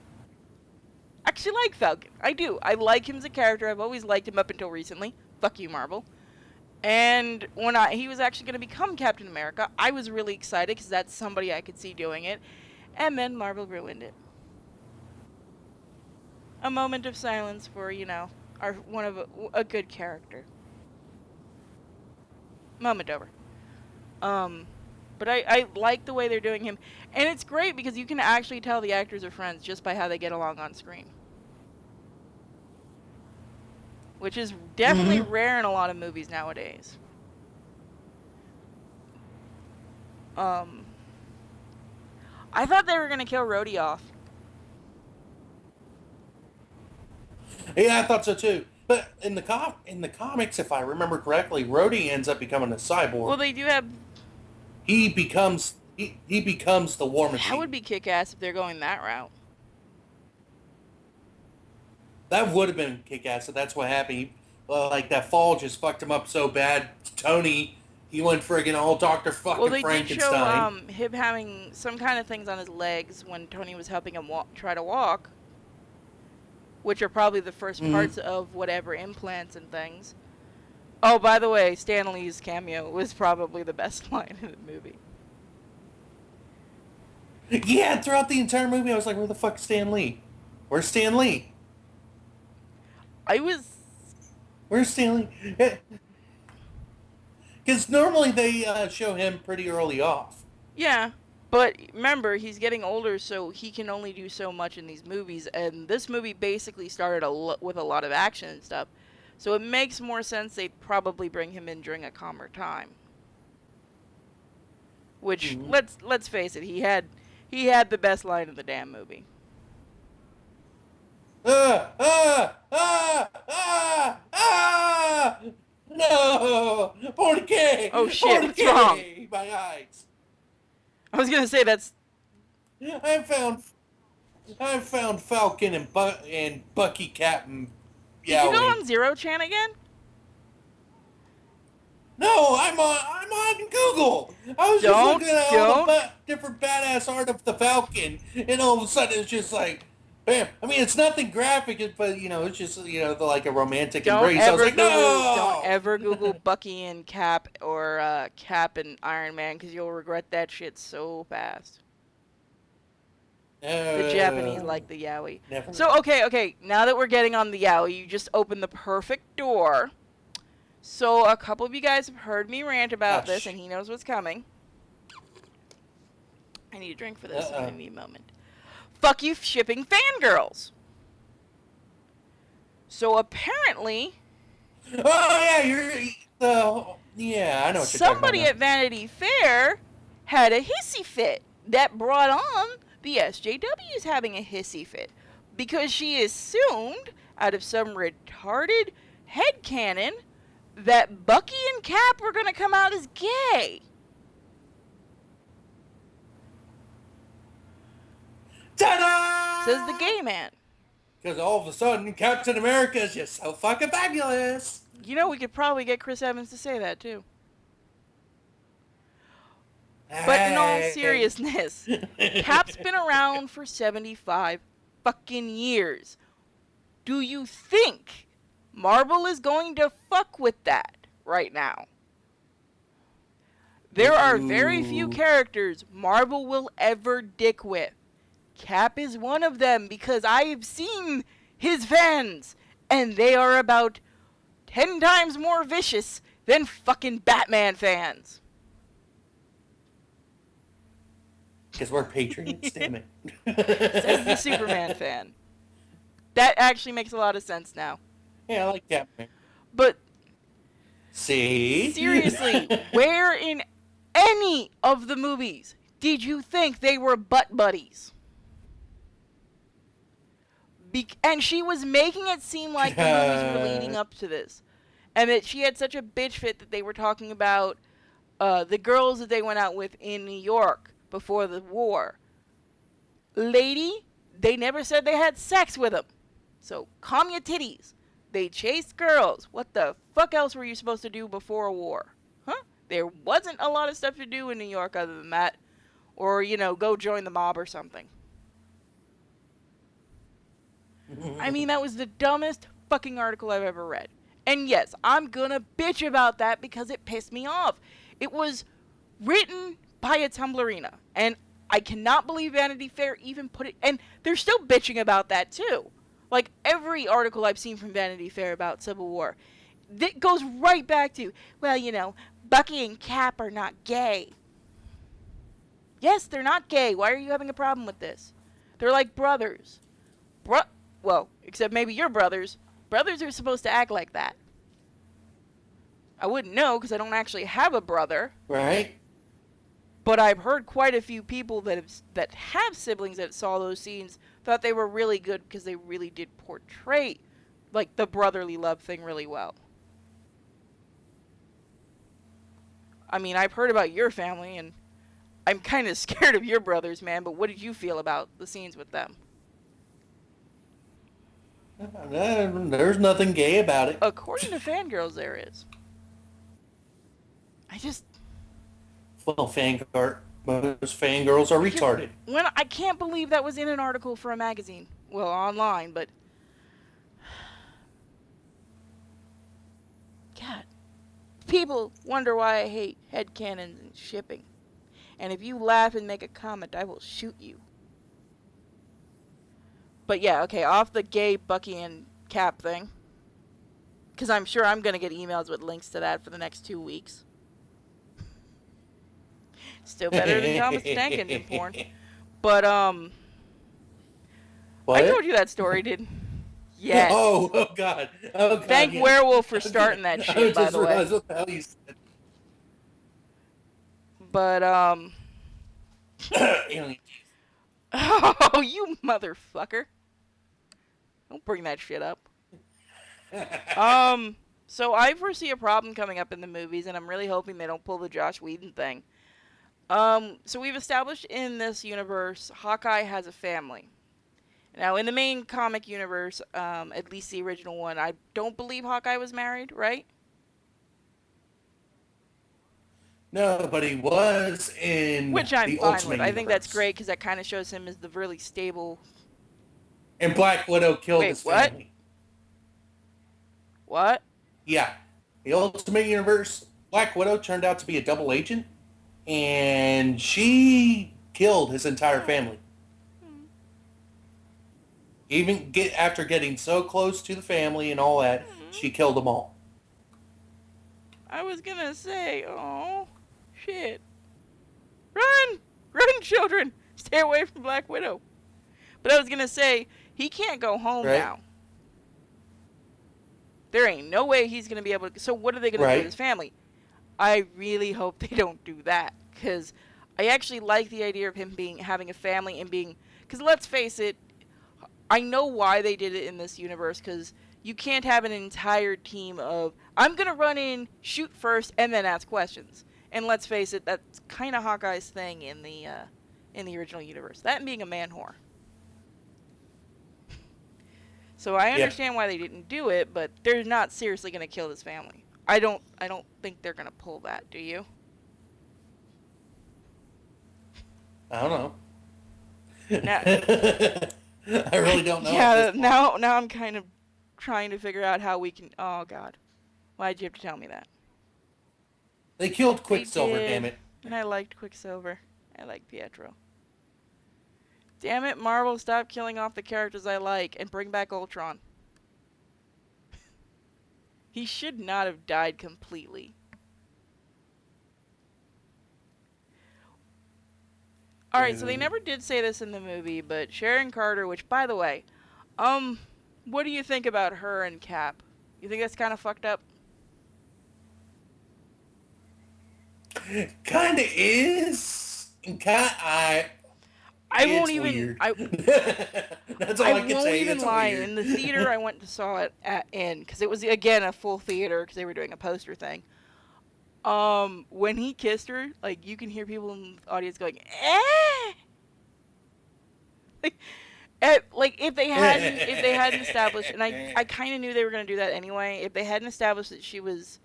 I actually like Falcon. I do. I like him as a character. I've always liked him up until recently. Fuck you, Marvel. And when he was actually going to become Captain America, I was really excited, because that's somebody I could see doing it. And then Marvel ruined it. A moment of silence for, one of a good character. Moment over. But I like the way they're doing him. And it's great because you can actually tell the actors are friends just by how they get along on screen. Which is definitely rare in a lot of movies nowadays. I thought they were going to kill Rhodey off. Yeah, I thought so too. But in the comics, if I remember correctly, Rhodey ends up becoming a cyborg. Well, they do have... He becomes the War Machine. That would be kick-ass if they're going that route. That would have been kick-ass if that's what happened. Like, that fall just fucked him up so bad. Tony, he went friggin' all Dr. fucking Frankenstein. Well, they did show him having some kind of things on his legs when Tony was helping him try to walk. Which are probably the first parts of whatever implants and things. Oh, by the way, Stan Lee's cameo was probably the best line in the movie. Yeah, throughout the entire movie, I was like, where the fuck's Stan Lee? Where's Stan Lee? Where's Stan Lee? Because normally they show him pretty early off. Yeah, but remember, he's getting older, so he can only do so much in these movies. And this movie basically started with a lot of action and stuff. So it makes more sense they'd probably bring him in during a calmer time. Which, let's face it, he had the best line in the damn movie. No! Por qué? Oh shit, Por what's wrong? My eyes. I was gonna say that's... I found Falcon and Bucky Captain. Did you go on Zero Chan again? No, I'm on Google. I was just looking at all the different badass art of the Falcon, and all of a sudden it's just like, bam. I mean, it's nothing graphic, but it's just like a romantic embrace. I was like, no. Don't ever Google Bucky and Cap or Cap and Iron Man because you'll regret that shit so fast. The Japanese like the yaoi. Never. So, okay, now that we're getting on the yaoi, you just opened the perfect door. So, a couple of you guys have heard me rant about this, and he knows what's coming. I need a drink for this. Give me a moment. Fuck you shipping fangirls. So, apparently... Oh, yeah, yeah, I know what you're talking about. Somebody at Vanity Fair had a hissy fit that brought on the SJWs having a hissy fit because she assumed out of some retarded headcanon that Bucky and Cap were going to come out as gay. Ta-da! Says the gay man. Because all of a sudden, Captain America is just so fucking fabulous. We could probably get Chris Evans to say that, too. But in all seriousness, Cap's been around for 75 fucking years. Do you think Marvel is going to fuck with that right now? There are very few characters Marvel will ever dick with. Cap is one of them because I've seen his fans, and they are about 10 times more vicious than fucking Batman fans. Because we're patriots, damn it. Says the Superman fan. That actually makes a lot of sense now. Yeah, I like Captain. But... See? Seriously, where in any of the movies did you think they were butt buddies? And she was making it seem like the movies were leading up to this. And that she had such a bitch fit that they were talking about the girls that they went out with in New York before the war. Lady, they never said they had sex with them. So calm your titties. They chased girls. What the fuck else were you supposed to do before a war? Huh? There wasn't a lot of stuff to do in New York other than that. Or, go join the mob or something. I mean, that was the dumbest fucking article I've ever read. And yes, I'm gonna bitch about that because it pissed me off. It was written by a Tumblrina. And I cannot believe Vanity Fair even put it, and they're still bitching about that too. Like every article I've seen from Vanity Fair about Civil War, that goes right back to, well, you know, Bucky and Cap are not gay. Yes, they're not gay. Why are you having a problem with this? They're like brothers. Well, except maybe your brothers. Brothers are supposed to act like that. I wouldn't know because I don't actually have a brother. Right. But I've heard quite a few people that have siblings that saw those scenes thought they were really good because they really did portray like the brotherly love thing really well. I mean, I've heard about your family and I'm kind of scared of your brothers, man, but what did you feel about the scenes with them? There's nothing gay about it. According to fangirls, there is. Well, most fangirls are retarded. I can't believe that was in an article for a magazine. Well, online, but... God. People wonder why I hate headcanons and shipping. And if you laugh and make a comment, I will shoot you. But yeah, okay, off the gay Bucky and Cap thing. Because I'm sure I'm going to get emails with links to that for the next 2 weeks. Still better than Thomas the Tank Engine porn. But, What? I told you that story, didn't? Yes. Oh, God. Oh, God. Thank Werewolf for starting that shit, by the way. I just realized what the hell you said. But, Alien. oh, you motherfucker. Don't bring that shit up. So I foresee a problem coming up in the movies, and I'm really hoping they don't pull the Josh Whedon thing. So we've established in this universe, Hawkeye has a family. Now, in the main comic universe, at least the original one, I don't believe Hawkeye was married, right? No, but he was in Which I'm the fine Ultimate with. I think that's Universe. great because that kind of shows him as the really stable... And Black Widow killed Wait, his what? family. What? Yeah. The Ultimate Universe, Black Widow turned out to be a double agent, and she killed his entire family. After getting so close to the family and all that, she killed them all. I was gonna say, oh, shit. Run! Run, children! Stay away from Black Widow. But I was gonna say, he can't go home Right. now. There ain't no way he's gonna be able to... So what are they gonna do Right. with his family? I really hope they don't do that. Because I actually like the idea of him having a family and being... Because let's face it, I know why they did it in this universe, because you can't have an entire team of, I'm going to run in, shoot first, and then ask questions. And let's face it, that's kind of Hawkeye's thing in the original universe. That and being a man whore. So I understand why they didn't do it, but they're not seriously going to kill this family. I don't think they're going to pull that, do you? I don't know. Now, I really don't know. yeah, now I'm kind of trying to figure out how we can... Oh, God. Why'd you have to tell me that? They killed They Quicksilver, did, damn it. And I liked Quicksilver. I like Pietro. Damn it, Marvel, stop killing off the characters I like and bring back Ultron. He should not have died completely. Alright, so they never did say this in the movie, but Sharon Carter, which, by the way, what do you think about her and Cap? You think that's kind of fucked up? Kind of is. I won't it's even. weird. That's all I I can won't say. even It's lie. weird. In the theater, I went and saw it in because it was again a full theater because they were doing a poster thing. When he kissed her, like you can hear people in the audience going, "Eh!" Like if they hadn't established, and I kind of knew they were gonna do that anyway. If they hadn't established that she was,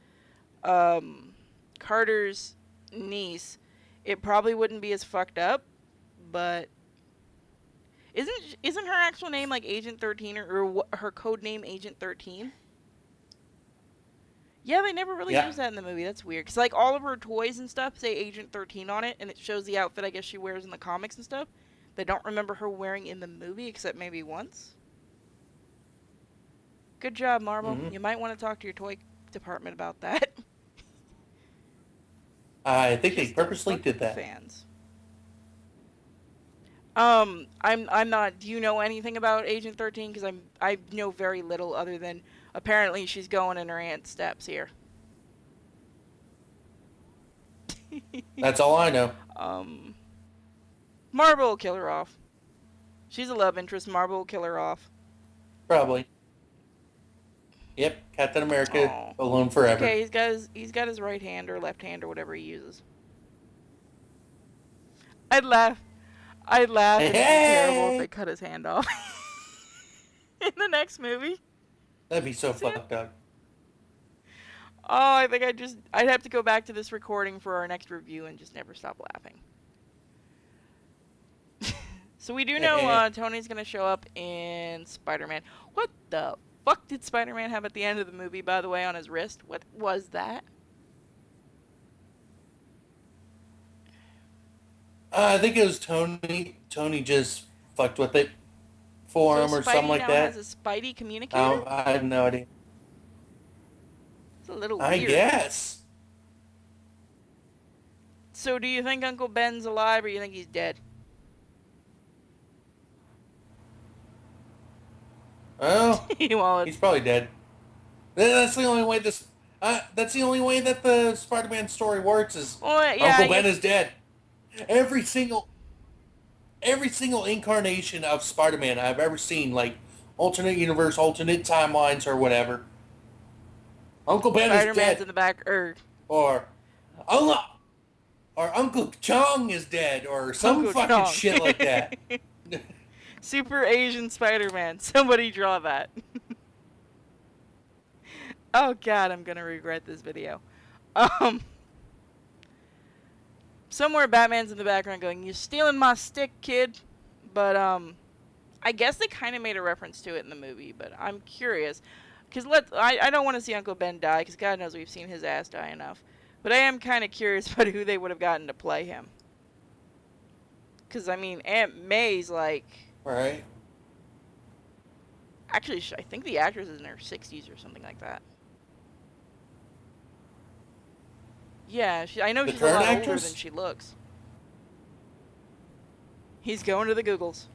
Carter's niece, it probably wouldn't be as fucked up. But isn't her actual name like Agent 13 or her code name Agent 13? Yeah, they never really Yeah. use that in the movie. That's weird. Because, like, all of her toys and stuff say Agent 13 on it, and it shows the outfit I guess she wears in the comics and stuff. They don't remember her wearing in the movie, except maybe once. Good job, Marvel. Mm-hmm. You might want to talk to your toy department about that. I think they Just don't purposely fuck did with the that. fans. I'm not. Do you know anything about Agent 13? Because I know very little other than apparently she's going in her aunt's steps here. That's all I know. Marvel will kill her off. She's a love interest. Marvel will kill her off. Probably. Yep, Captain America, Aw. alone forever. Okay, he's got his right hand or left hand or whatever he uses. I'd laugh. It'd be terrible if they cut his hand off in the next movie. That'd be so fucked up. Oh, I think I'd have to go back to this recording for our next review and just never stop laughing. So we do know Tony's gonna show up in Spider-Man. What the fuck did Spider-Man have at the end of the movie, by the way, on his wrist? What was that? I think it was Tony. Tony just fucked with it for him or something like Spidey now that. has a Spidey communicator? I have no idea. It's a little weird. I guess. So do you think Uncle Ben's alive or you think he's dead? Well, Well, he's probably dead. That's the only way this. That's the only way that the Spider-Man story works. Is yeah, Uncle Ben is dead. Every single incarnation of Spider-Man I've ever seen, like alternate universe, alternate timelines, or whatever, Uncle Ben is Spider-Man's dead. in the back, Or Uncle Chong is dead, or some Uncle fucking Chong. shit like that. Super Asian Spider-Man. Somebody draw that. Oh god, I'm gonna regret this video. Somewhere Batman's in the background going, "You're stealing my stick, kid." But I guess they kind of made a reference to it in the movie. But I'm curious, because I don't want to see Uncle Ben die, because God knows we've seen his ass die enough. But I am kind of curious about who they would have gotten to play him. Because I mean, Aunt May's like. Right. Actually, I think the actress is in her 60s or something like that. Yeah, I know she's a lot older than she looks. He's going to the Googles.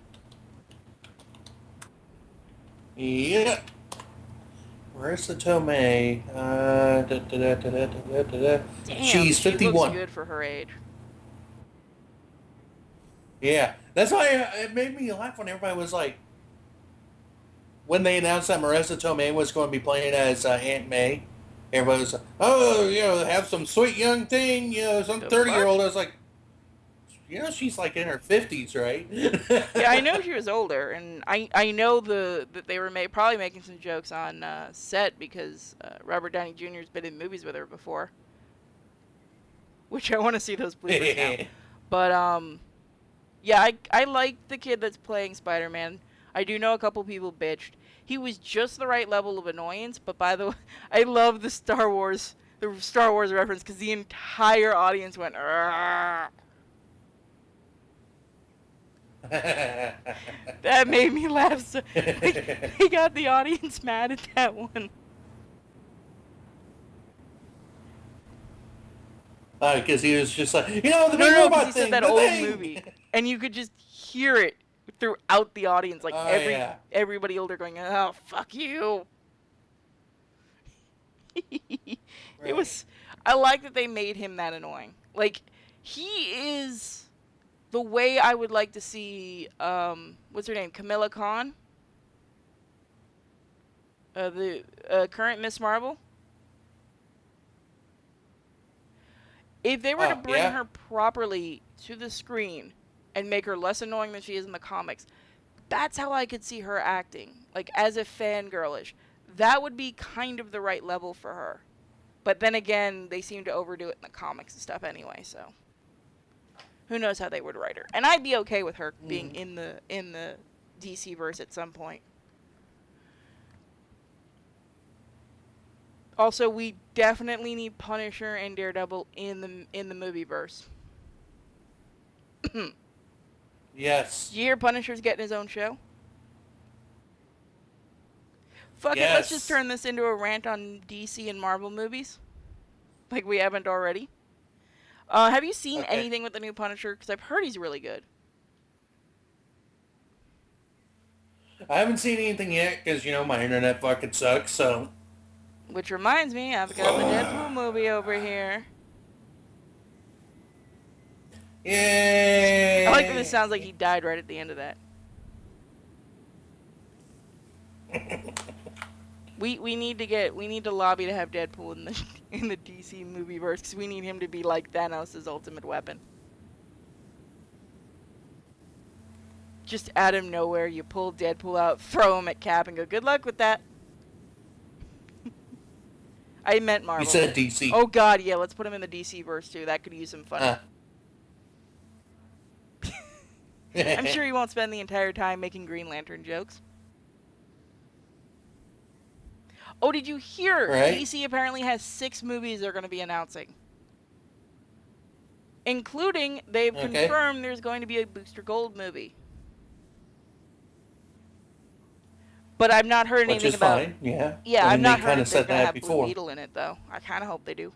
Yeah. Marissa Tomei. Damn, She's 51. She looks good for her age. Yeah, that's why it made me laugh when everybody was like, when they announced that Marissa Tomei was going to be playing as Aunt May, everybody was like, oh, have some sweet young thing, some 30-year-old. I was like, she's like in her 50s, right? Yeah, I know she was older, and I know that they were probably making some jokes on set because Robert Downey Jr. has been in movies with her before, which I want to see those bloopers now. But yeah, I like the kid that's playing Spider-Man. I do know a couple people bitched. He was just the right level of annoyance, but by the way, I love the Star Wars reference because the entire audience went, "Argh." That made me laugh. So, he got the audience mad at that one. Because he was just like, the big robot because he thing, said that the old thing. movie, and you could just hear it throughout the audience, like everybody older going, "Oh, fuck you." It was. I like that they made him that annoying. Like, he is the way I would like to see. What's her name? Camilla Khan. The current Miss Marvel. If they were to bring her properly to the screen and make her less annoying than she is in the comics, that's how I could see her acting, like as a fangirlish. That would be kind of the right level for her. But then again, they seem to overdo it in the comics and stuff anyway, so who knows how they would write her. And I'd be okay with her being in the DC verse at some point. Also, we definitely need Punisher and Daredevil in the movieverse. Did Yes. you hear Punisher's getting his own show? Fuck it, let's just Yes. turn this into a rant on DC and Marvel movies, like we haven't already. Have you seen Okay. anything with the new Punisher? Because I've heard he's really good. I haven't seen anything yet because, my internet fucking sucks, so... Which reminds me, I've got the Deadpool movie over here. Yay! I like that it sounds like he died right at the end of that. We need to lobby to have Deadpool in the in the DC movieverse because we need him to be like Thanos' ultimate weapon. Just out of nowhere, you pull Deadpool out, throw him at Cap, and go, "Good luck with that." I meant Marvel. You said DC. Oh God, yeah. Let's put him in the DC verse too. That could use some fun. I'm sure he won't spend the entire time making Green Lantern jokes. Oh, did you hear? Right. DC apparently has 6 movies they're going to be announcing. Including, they've confirmed there's going to be a Booster Gold movie. But I've not heard anything about... Which is fine, yeah. Yeah, I've not heard if they're going to have before. Blue Beetle in it, though. I kind of hope they do.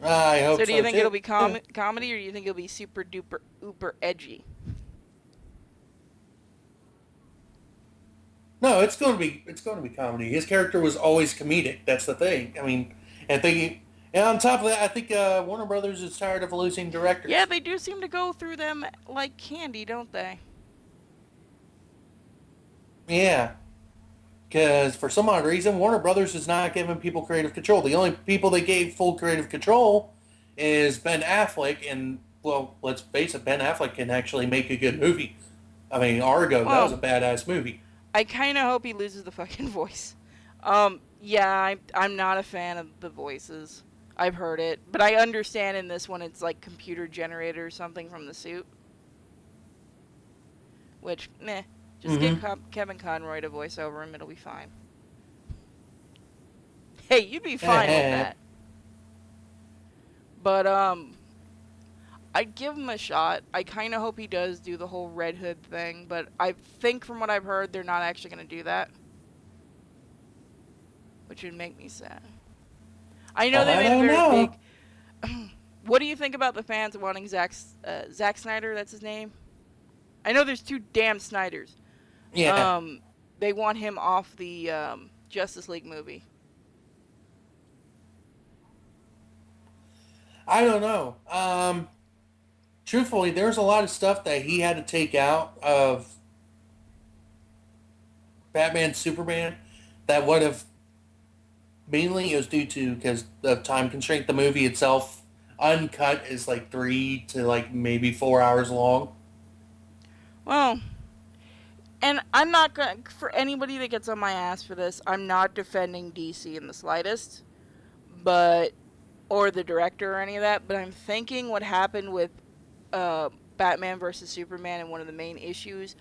I hope so, do you think too. it'll be comedy, or do you think it'll be super duper uber edgy? No, it's going to be comedy. His character was always comedic. That's the thing. I mean, and on top of that, I think Warner Brothers is tired of losing directors. Yeah, they do seem to go through them like candy, don't they? Yeah. Because for some odd reason, Warner Brothers is not giving people creative control. The only people they gave full creative control is Ben Affleck, and, well, let's face it, Ben Affleck can actually make a good movie. I mean, Argo, that was a badass movie. I kind of hope he loses the fucking voice. Yeah, I'm not a fan of the voices. I've heard it, but I understand in this one it's like computer generated or something from the suit. Which, meh. Just get Kevin Conroy to voice over him, it'll be fine. Hey, you'd be fine with that. But, I'd give him a shot. I kind of hope he does do the whole Red Hood thing, but I think from what I've heard, they're not actually going to do that. Which would make me sad. I know they made a very big... What do you think about the fans wanting Zack Snyder, that's his name? I know there's 2 damn Snyders. Yeah. They want him off the Justice League movie. I don't know. Truthfully, there's a lot of stuff that he had to take out of Batman, Superman that would have mainly it was due to because of time constraint. The movie itself, uncut, is like 3 to like maybe 4 hours long. Well, and I'm not going to, for anybody that gets on my ass for this, I'm not defending DC in the slightest, or the director or any of that, but I'm thinking what happened with Batman versus Superman, and one of the main issues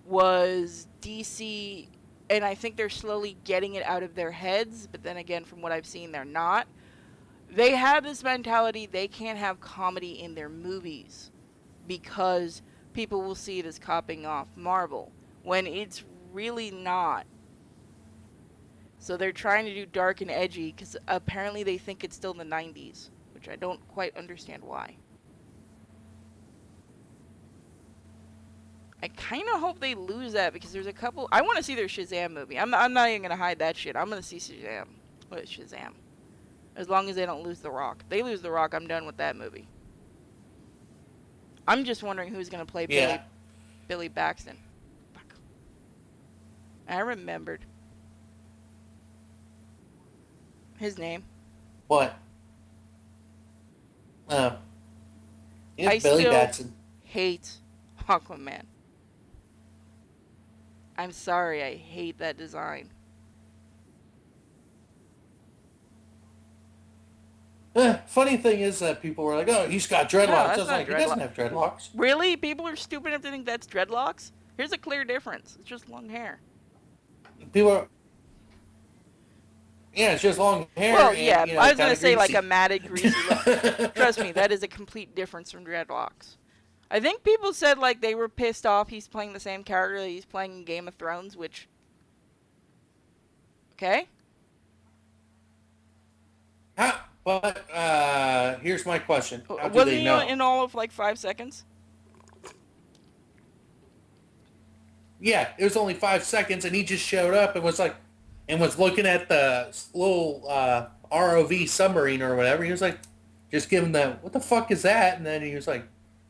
was DC, and I think they're slowly getting it out of their heads, but then again, from what I've seen, they're not. They have this mentality they can't have comedy in their movies because people will see it as copying off Marvel, when it's really not. So they're trying to do dark and edgy because apparently they think it's still in the 90s, which I don't quite understand why. I kind of hope they lose that because there's a couple... I want to see their Shazam movie. I'm not even going to hide that shit. I'm going to see Shazam. What is Shazam? As long as they don't lose The Rock. If they lose The Rock, I'm done with that movie. I'm just wondering who's going to play Billy Baxton. Fuck. I remembered his name. What? I Billy Batson. Hate Aquaman. I'm sorry, I hate that design. Funny thing is that people were like, "Oh, he's got dreadlocks." No, I was like, "He doesn't have dreadlocks." Really? People are stupid enough to think that's dreadlocks? Here's a clear difference. It's just long hair. People Yeah, it's just long hair. Well, and, yeah, you know, I was gonna kinda say like greasy. a matted, greasy look. Trust me, that is a complete difference from dreadlocks. I think people said like they were pissed off he's playing the same character that he's playing in Game of Thrones, which, okay, But here's my question: how do wasn't they he know? in all of like 5 seconds? Yeah, it was only 5 seconds, and he just showed up and was like, and was looking at the little ROV submarine or whatever. He was like, just giving the, what the fuck is that? And then he was like,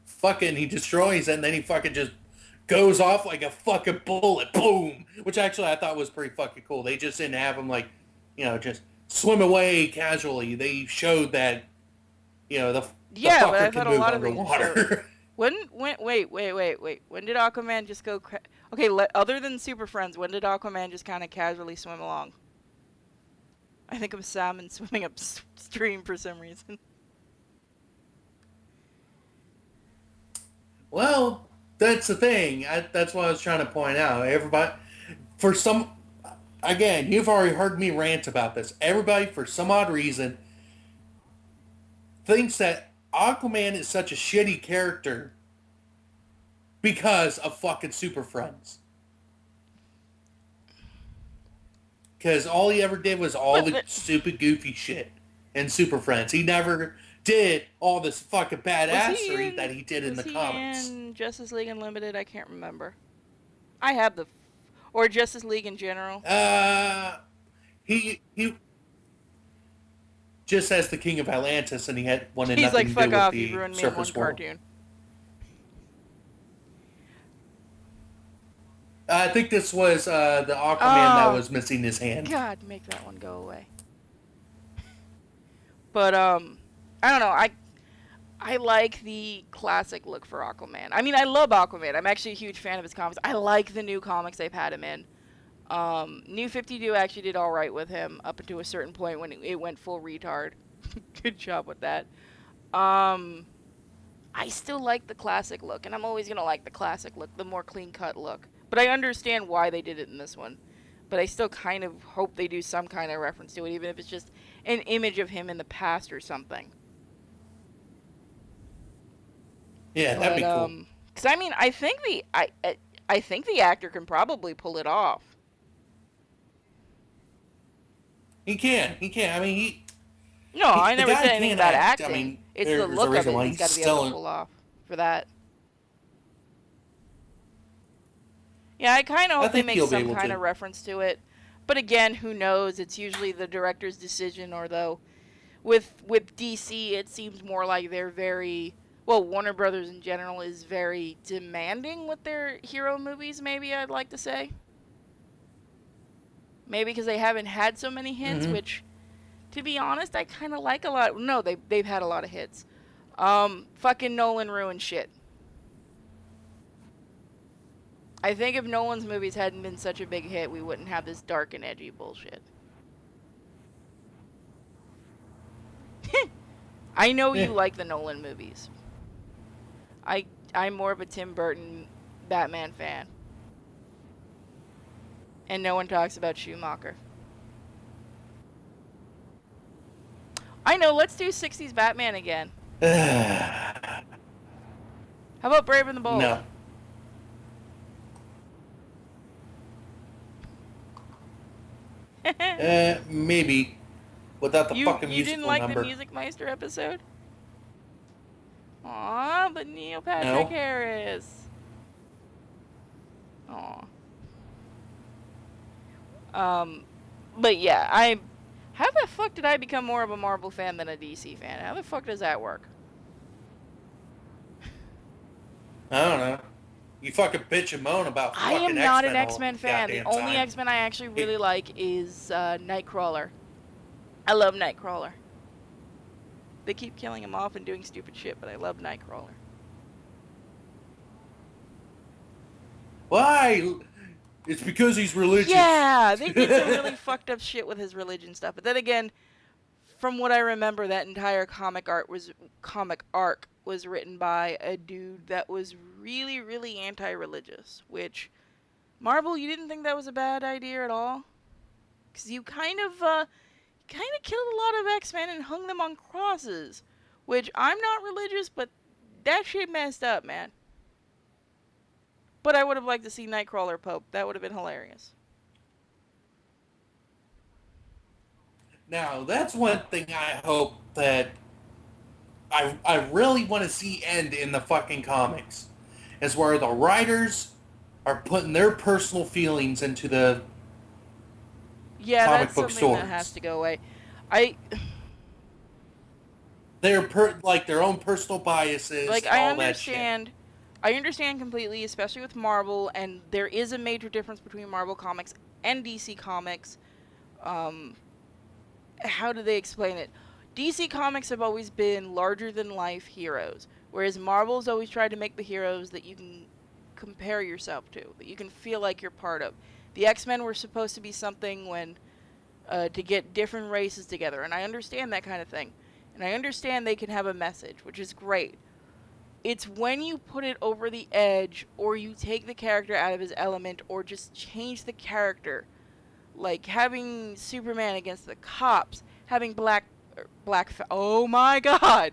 fucking, he destroys it, and then he fucking just goes off like a fucking bullet, boom. Which actually I thought was pretty fucking cool. They just didn't have him like, you know, just swim away casually. They showed that, you know, the Yeah, but I fucker can thought a move lot of things showed. underwater. Wait. When did Aquaman just go? Okay, other than Super Friends, when did Aquaman just kind of casually swim along? I think of salmon swimming upstream for some reason. Well, that's the thing. That's what I was trying to point out. Everybody, for some, again, you've already heard me rant about this. Everybody, for some odd reason, thinks that Aquaman is such a shitty character because of fucking Super Friends. Because all he ever did was all the stupid, goofy shit in Super Friends. He never did all this fucking badassery that he did in the comics. In Justice League Unlimited? I can't remember. I have or Justice League in general. He just as the King of Atlantis, and he had wanted He's nothing like, to fuck do off, with you the ruined me in one surface world. cartoon. I think this was the Aquaman that was missing his hand. God, make that one go away. But I don't know. I like the classic look for Aquaman. I mean, I love Aquaman. I'm actually a huge fan of his comics. I like the new comics they've had him in. New 52 actually did all right with him up until a certain point when it went full retard. Good job with that. I still like the classic look, and I'm always gonna like the classic look, the more clean-cut look. But I understand why they did it in this one. But I still kind of hope they do some kind of reference to it, even if it's just an image of him in the past or something. Yeah, that'd be cool. Because I mean, I think the actor can probably pull it off. He can. I mean, No, I never said anything about act. acting. I mean, it's the look of it he's got to be able to pull off for that. Yeah, I kind of hope they make some kind of reference to it. But again, who knows? It's usually the director's decision, or though with DC, it seems more like they're very, well, Warner Brothers in general is very demanding with their hero movies, maybe I'd like to say. Maybe because they haven't had so many hits, which, to be honest, I kind of like a lot. No, they've had a lot of hits. Fucking Nolan ruined shit. I think if Nolan's movies hadn't been such a big hit, we wouldn't have this dark and edgy bullshit. I know you like the Nolan movies. I'm more of a Tim Burton Batman fan. And no one talks about Schumacher. I know, let's do 60s Batman again. How about Brave and the Bold? No. Maybe. Without the fucking musical number. You didn't like the Music Meister episode? Aw, but Neil Patrick Harris. Aw. But yeah, how the fuck did I become more of a Marvel fan than a DC fan? How the fuck does that work? I don't know. You fucking bitch and moan about fucking X-Men. I am not an X-Men fan. The only X-Men I actually really like is Nightcrawler. I love Nightcrawler. They keep killing him off and doing stupid shit, but I love Nightcrawler. Why? It's because he's religious. Yeah, they did some really fucked up shit with his religion stuff. But then again, from what I remember, that entire comic arc was written by a dude that was really, really anti-religious. Which, Marvel, you didn't think that was a bad idea at all? Because you kind of, kind of killed a lot of X-Men and hung them on crosses. Which, I'm not religious, but that shit messed up, man. But I would have liked to see Nightcrawler Pope. That would have been hilarious. Now, that's one thing I hope that I really want to see end in the fucking comics. Is where the writers are putting their personal feelings into the comic That's book something stories. that has to go away. They're like their own personal biases, Like, and all that shit. I understand completely, especially with Marvel, and there is a major difference between Marvel Comics and DC Comics. How do they explain it? DC Comics have always been larger-than-life heroes, whereas Marvel's always tried to make the heroes that you can compare yourself to, that you can feel like you're part of. The X-Men were supposed to be something when to get different races together, and I understand that kind of thing. And I understand they can have a message, which is great. It's when you put it over the edge, or you take the character out of his element, or just change the character. Like having Superman against the cops, having oh my god!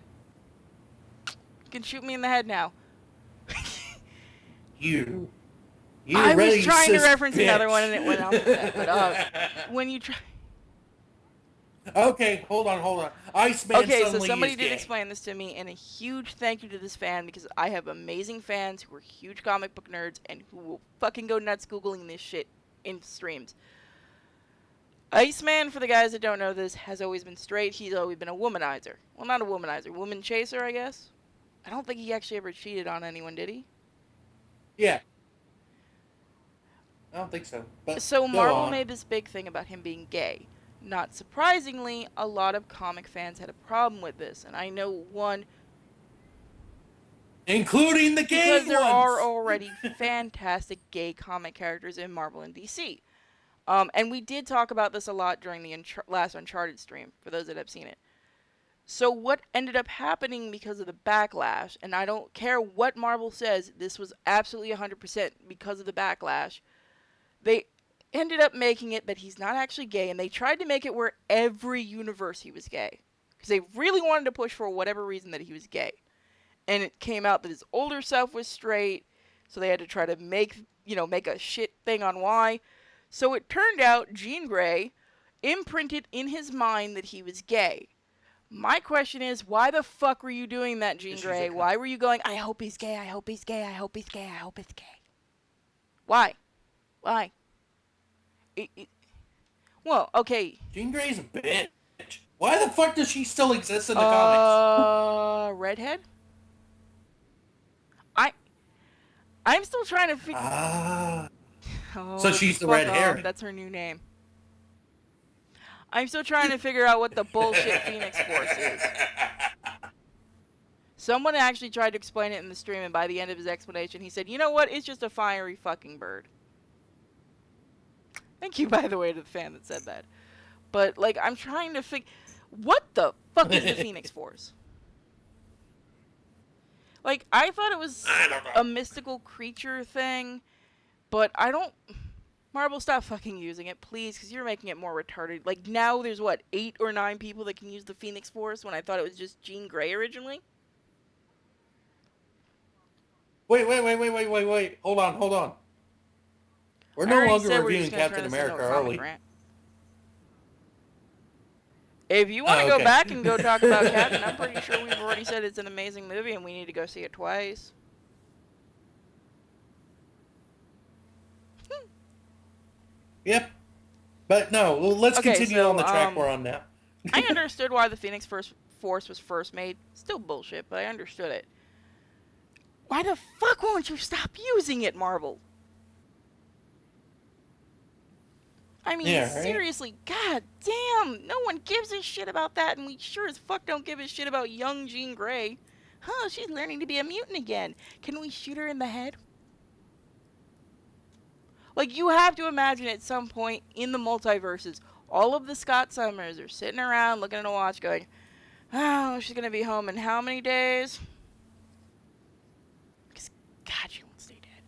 You can shoot me in the head now. You I was racist trying to reference bitch. another one and it went off the bat, but when you try... Okay, hold on. Iceman Okay, so suddenly somebody is did gay. explain this to me, and a huge thank you to this fan, because I have amazing fans who are huge comic book nerds and who will fucking go nuts Googling this shit in streams. Iceman, for the guys that don't know this, has always been straight. He's always been a womanizer. Well, not a womanizer. Woman chaser, I guess? I don't think he actually ever cheated on anyone, did he? Yeah. I don't think so. But So go Marvel on. made this big thing about him being gay. Not surprisingly, a lot of comic fans had a problem with this, and I know one... Including the gay because there ones! are already fantastic gay comic characters in Marvel and DC. And we did talk about this a lot during the last Uncharted stream, for those that have seen it. So what ended up happening because of the backlash, and I don't care what Marvel says, this was absolutely 100% because of the backlash, they ended up making it that he's not actually gay, and they tried to make it where every universe he was gay. Because they really wanted to push for whatever reason that he was gay. And it came out that his older self was straight, so they had to try to make a shit thing on why. So it turned out Jean Grey imprinted in his mind that he was gay. My question is, why the fuck were you doing that, Jean Grey? Why were you going, I hope he's gay, I hope he's gay, I hope he's gay, I hope he's gay? Why? Why? Well, okay. Jean Grey's a bitch. Why the fuck does she still exist in the comics? Redhead? I'm still trying to figure... So she's the red herring. That's her new name. I'm still trying to figure out what the bullshit Phoenix Force is. Someone actually tried to explain it in the stream, and by the end of his explanation, he said, you know what? It's just a fiery fucking bird. Thank you, by the way, to the fan that said that. But, like, I'm trying to figure... What the fuck is the Phoenix Force? Like, I thought it was a mystical creature thing, but I don't... Marvel, stop fucking using it, please, because you're making it more retarded. Like, now there's, 8 or 9 people that can use the Phoenix Force when I thought it was just Jean Grey originally? Wait. Hold on. We're no longer reviewing Captain America, are we? If you want to go back and go talk about Captain, I'm pretty sure we've already said it's an amazing movie and we need to go see it twice. Yep. But no, let's continue on the track we're on now. I understood why the Phoenix Force was first made. Still bullshit, but I understood it. Why the fuck won't you stop using it, Marvel? I mean, yeah, right? seriously, god damn, no one gives a shit about that, and we sure as fuck don't give a shit about young Jean Grey. Huh, she's learning to be a mutant again. Can we shoot her in the head? Like, you have to imagine at some point in the multiverses, all of the Scott Summers are sitting around looking at a watch going, oh, she's gonna be home in how many days? Because, God, she won't stay dead.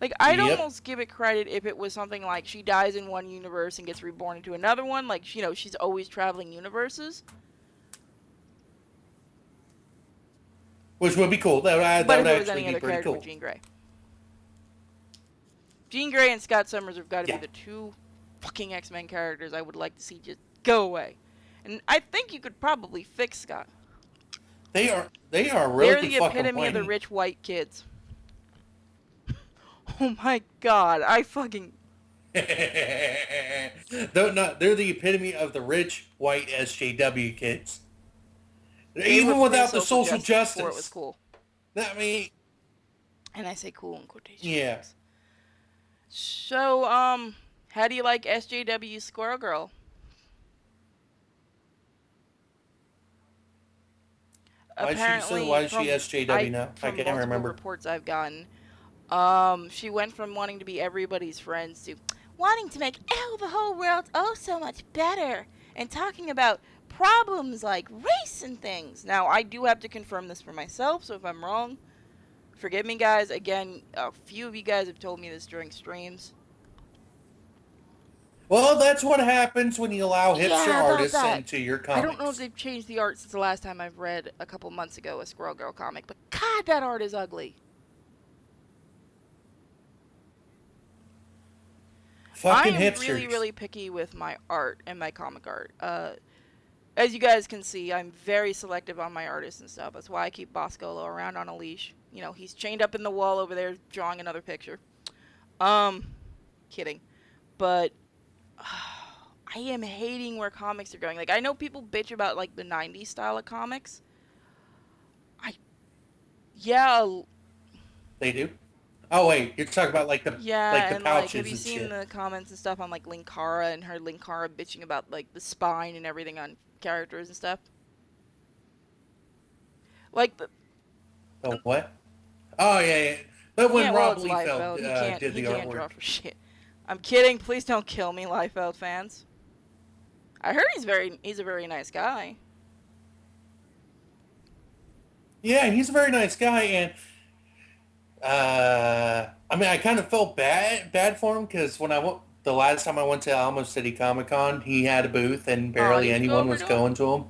Like, I'd Yep. almost give it credit if it was something like she dies in one universe and gets reborn into another one. Like, you know, she's always traveling universes. Which would be cool. That But would if it was actually any be other pretty character cool. with Jean Grey. Jean Grey and Scott Summers have got to Yeah. be the two fucking X-Men characters I would like to see just go away. And I think you could probably fix Scott. They are really They're the fucking epitome of the whiny. rich white kids. Oh my god, I fucking... They're the epitome of the rich white SJW kids. They Even were without the social pre-social justice. before it was cool. I mean, And I say cool in quotation yeah. marks. So, how do you like SJW Squirrel Girl? Why is she SJW now? I from can't multiple remember. reports I've gotten, she went from wanting to be everybody's friends to wanting to make the whole world so much better, and talking about problems like race and things. Now, I do have to confirm this for myself, so if I'm wrong, forgive me, guys. Again, a few of you guys have told me this during streams. Well, that's what happens when you allow hipster Yeah, about artists that. into your I comics. don't know if they've changed the art since the last time I've read a couple months ago a Squirrel Girl comic, but God, that art is ugly. Fucking I am hipsters. really, really picky with my art and my comic art. As you guys can see, I'm very selective on my artists and stuff. That's why I keep Boscolo around on a leash. You know, he's chained up in the wall over there drawing another picture. Kidding. But I am hating where comics are going. Like, I know people bitch about, like, the 90s style of comics. They do? Oh, wait. You're talking about, like, the and, pouches have you and seen shit. the comments and stuff on, like, Linkara and her Linkara bitching about, like, the spine and everything on characters and stuff? Like, Oh, what? Oh, yeah. But when Rob it's Liefeld Liefeld. did the He can't draw artwork. for shit. I'm kidding. Please don't kill me, Liefeld fans. I heard he's a very nice guy. Yeah, he's a very nice guy, and I mean, I kind of felt bad for him because the last time I went to Alamo City Comic Con, he had a booth and barely did you go anyone over was to going to him.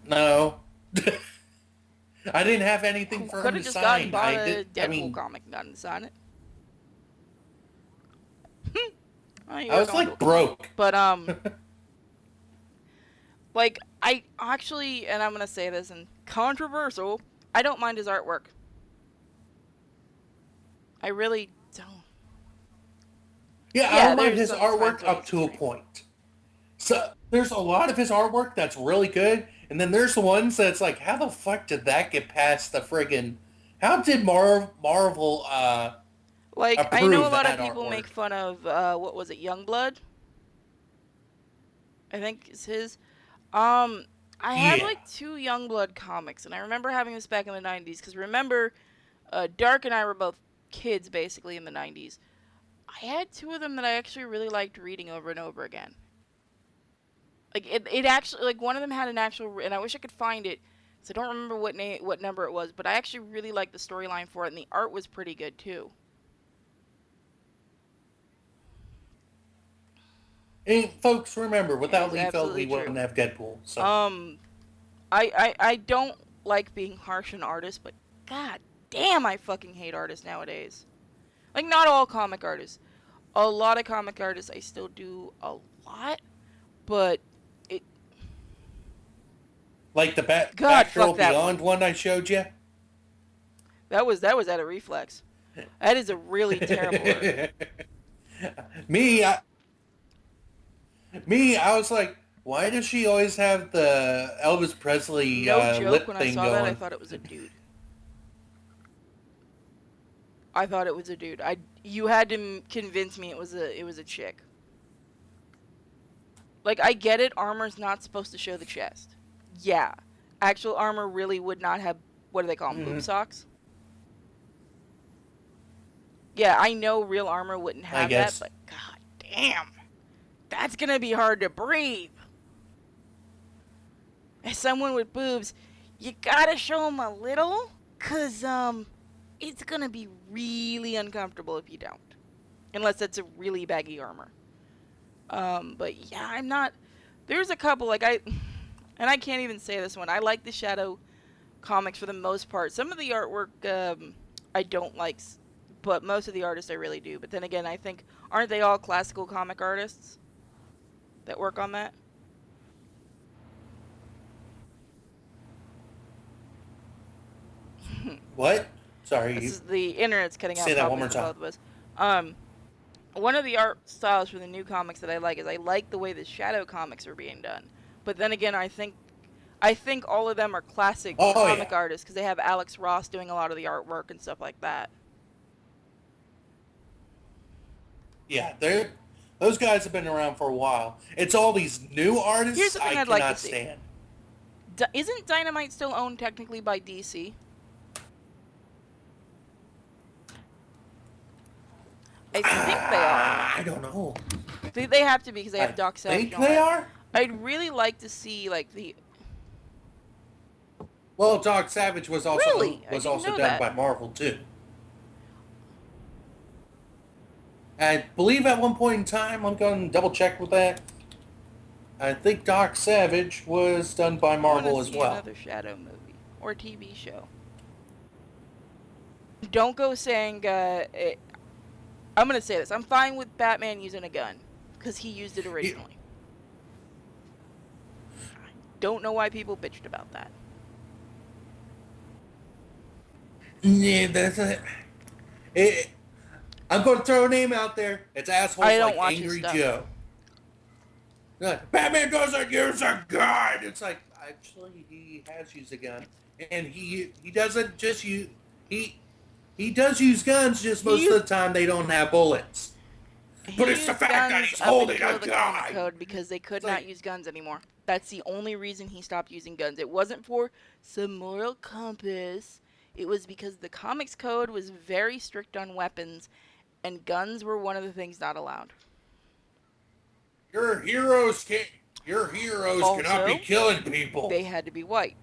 No. I didn't have anything for Could him have to just gotten sign. bought I a did. Deadpool I mean, comic and gotten to sign it. I was like broke. But like, I actually, and I'm gonna say this, and controversial, I don't mind his artwork. I really don't. Yeah, I don't mind there's his some artwork times up when to a it's point. So there's a lot of his artwork that's really good, and then there's the ones that's like, how the fuck did that get past the friggin'? How did Marvel like, I approve know a lot of that people artwork? make fun of what was it, Youngblood? I think it's his. I had Yeah. like 2 Youngblood comics, and I remember having this back in the 90s, because remember, Dark and I were both kids, basically, in the 90s. I had 2 of them that I actually really liked reading over and over again. Like, it actually, like, one of them had an actual, and I wish I could find it, so I don't remember what number it was, but I actually really liked the storyline for it, and the art was pretty good, too. And folks, remember, without It is Liefeld, we absolutely wouldn't true. have Deadpool. So I don't like being harsh on artists, but god damn, I fucking hate artists nowadays. Like, not all comic artists. A lot of comic artists I still do a lot, but it... like the God, Batgirl fuck that Beyond one I showed you. That was out of reflex. That is a really terrible art. I was like, why does she always have the Elvis Presley No joke, lip when I thing saw going? that, I thought it was a dude. I thought it was a dude. You had to convince me it was a chick. Like, I get it, armor's not supposed to show the chest. Yeah. Actual armor really would not have, what do they call them, boob socks? Yeah, I know real armor wouldn't have that, but god damn. That's gonna be hard to breathe. As someone with boobs, you gotta show them a little, 'cause, it's gonna be really uncomfortable if you don't, unless it's a really baggy armor. But yeah, I'm not. There's a couple like and I can't even say this one. I like the Shadow comics for the most part. Some of the artwork I don't like, but most of the artists I really do. But then again, I think aren't they all classical comic artists that work on that? What? Sorry, This you is the internet's cutting out say that one probably more for time. both of us. Um, one of the art styles for the new comics that I like is I like the way the Shadow comics are being done. But then again, I think all of them are classic Oh comic yeah, artists because they have Alex Ross doing a lot of the artwork and stuff like that. yeah. Those guys have been around for a while. It's all these new Here's artists the I thing I'd like to cannot see. stand. Isn't Dynamite still owned technically by DC? I think they are. I don't know. They have to be because they have I Doc Savage think and all they that. are. I'd really like to see like the Well, Doc Savage was really. I was didn't also know done that. by Marvel too. I believe at one point in time, I'm going to double check with that. I think Doc Savage was done by I want Marvel to as see well. another Shadow movie or TV show. Don't go saying. I'm gonna say this. I'm fine with Batman using a gun because he used it originally. I don't know why people bitched about that. Yeah, that's it. I'm going to throw a name out there. It's I assholes don't like watch his Angry stuff. Joe. Like, Batman doesn't use a gun. It's like, actually, he has used a gun, and he doesn't just use he does use guns. Just He most of used the time, they don't have bullets. he But it's the used fact that guns he's up holding until a the comic gun. code because they could It's not like, use guns anymore. That's the only reason he stopped using guns. It wasn't for some moral compass. It was because the comics code was very strict on weapons, and guns were one of the things not allowed. your heroes can't. Your heroes cannot be Also, killing people. they had to be white.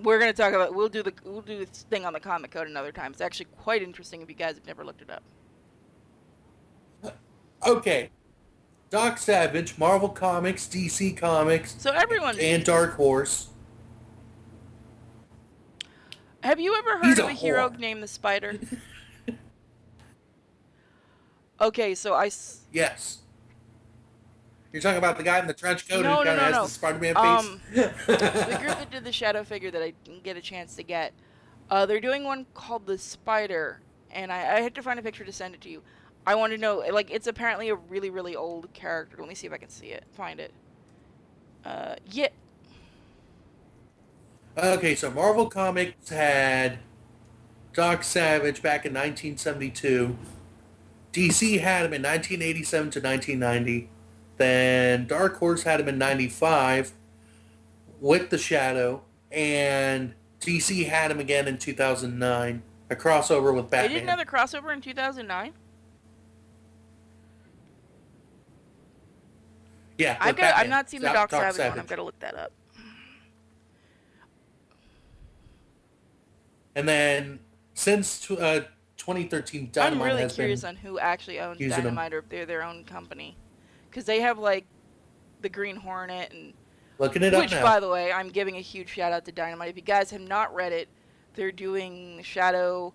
We'll do this thing on the comic code another time. It's actually quite interesting if you guys have never looked it up. Okay, Doc Savage, Marvel Comics, DC Comics, So everyone, and Dark Horse. have you ever heard He's of a a hero whore. named the Spider? Okay, so Yes. You're talking about the guy in the trench coat who no, no, kind of no, has no. the Spider-Man face? So the group that did the Shadow figure that I didn't get a chance to get, they're doing one called the Spider, and I had to find a picture to send it to you. I want to know, like, it's apparently a really, really old character. Let me see if I can see it, find it. Yeah. Okay, so Marvel Comics had Doc Savage back in 1972. DC had him in 1987 to 1990. Then Dark Horse had him in 95 with the Shadow. And DC had him again in 2009. A crossover with They Batman. did another crossover in 2009. Yeah, I've with Batman. I've not seen the Doc Savage one. I've got to look that up. And then since 2013, I'm Dynamite really has curious been on who actually owns using them. Dynamite or if they're their own company, because they have like the Green Hornet and Looking it up which, now. by the way, I'm giving a huge shout out to Dynamite. If you guys have not read it, they're doing Shadow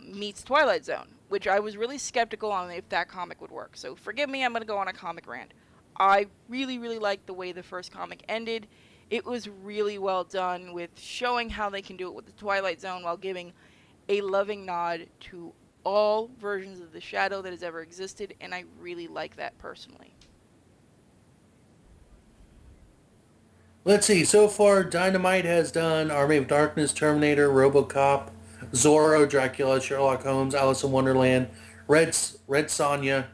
meets Twilight Zone, which I was really skeptical on if that comic would work. So forgive me, I'm gonna go on a comic rant. I really, really liked the way the first comic ended. It was really well done with showing how they can do it with the Twilight Zone while giving a loving nod to all versions of the Shadow that has ever existed, and I really like that personally. Let's see. So far, Dynamite has done Army of Darkness, Terminator, RoboCop, Zorro, Dracula, Sherlock Holmes, Alice in Wonderland, Red Sonja,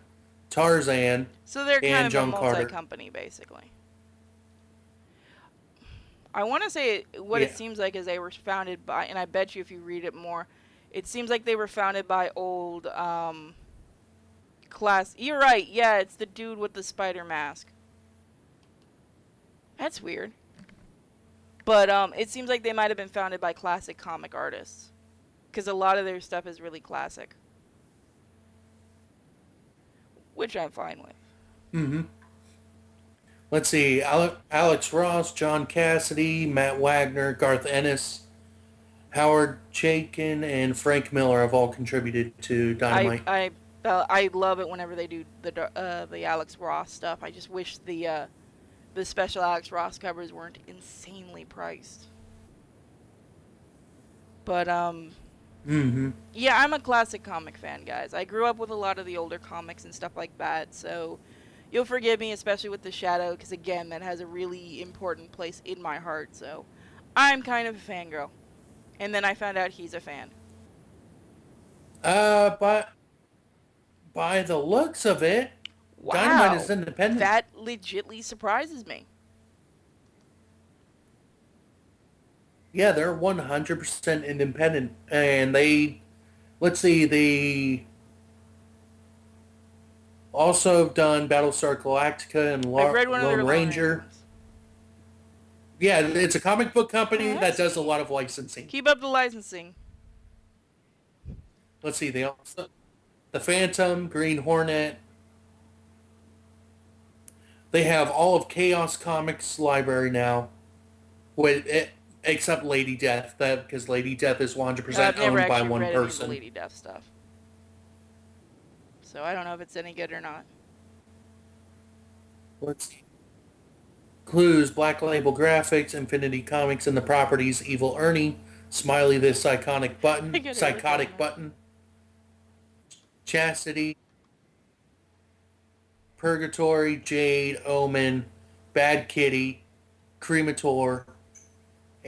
Tarzan, So they're kind and of John a Carter. multi-company, basically. I want to say what Yeah. it seems like is they were founded by, and I bet you if you read it more, it seems like they were founded by old class. You're right. Yeah, it's the dude with the spider mask. That's weird. But it seems like they might have been founded by classic comic artists. because a lot of their stuff is really classic, which I'm fine with. Mm-hmm. Let's see. Alex Ross, John Cassidy, Matt Wagner, Garth Ennis, Howard Chaykin, and Frank Miller have all contributed to Dynamite. I love it whenever they do the Alex Ross stuff. I just wish the special Alex Ross covers weren't insanely priced. But Mm-hmm. yeah, I'm a classic comic fan, guys. I grew up with a lot of the older comics and stuff like that, so you'll forgive me, especially with the Shadow, because again, that has a really important place in my heart. So I'm kind of a fangirl, and then I found out he's a fan. But by the looks of it, Dynamite Wow, is independent. that legitly surprises me. Yeah, they're 100% independent, and let's see, they also have done Battlestar Galactica and I've read one of their Lone Ranger. ones. Yeah, it's a comic book company Oh, that does a neat. lot of licensing. Keep up the licensing. Let's see, they also the Phantom, Green Hornet. They have all of Chaos Comics library now, with it, except Lady Death, because Lady Death is 100% I've never owned by actually one read any of the person. Lady Death stuff, so I don't know if it's any good or not. Let's see. Clues, Black Label Graphics, Infinity Comics, and the properties Evil Ernie, Smiley the Psychotic Button, Chastity, Purgatory, Jade, Omen, Bad Kitty, Cremator,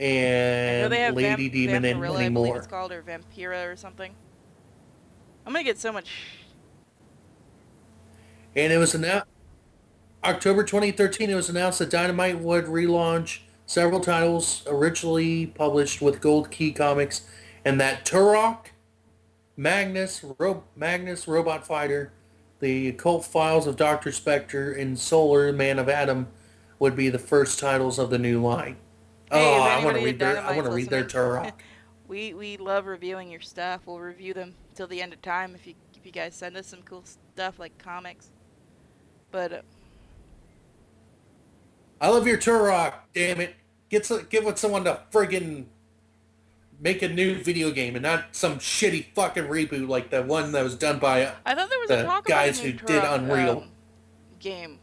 I know they and have Lady Demon, and Vampirilla, many I believe more. it's called, or Vampira or something. I'm gonna get so much. And it was announced October 2013. It was announced that Dynamite would relaunch several titles originally published with Gold Key Comics, and that Turok, Magnus, Robot Fighter, The Occult Files of Dr. Spectre, and Solar, Man of Adam would be the first titles of the new line. Hey, Oh, if I want to anybody at read their Dynamite's listening, Turok. we love reviewing your stuff. We'll review them till the end of time if you guys send us some cool stuff like comics. But I love your Turok, damn it. Give with someone to friggin' make a new video game and not some shitty fucking reboot like the one that was done by I thought there was a the talk guys about a who new did Turok, Unreal. Game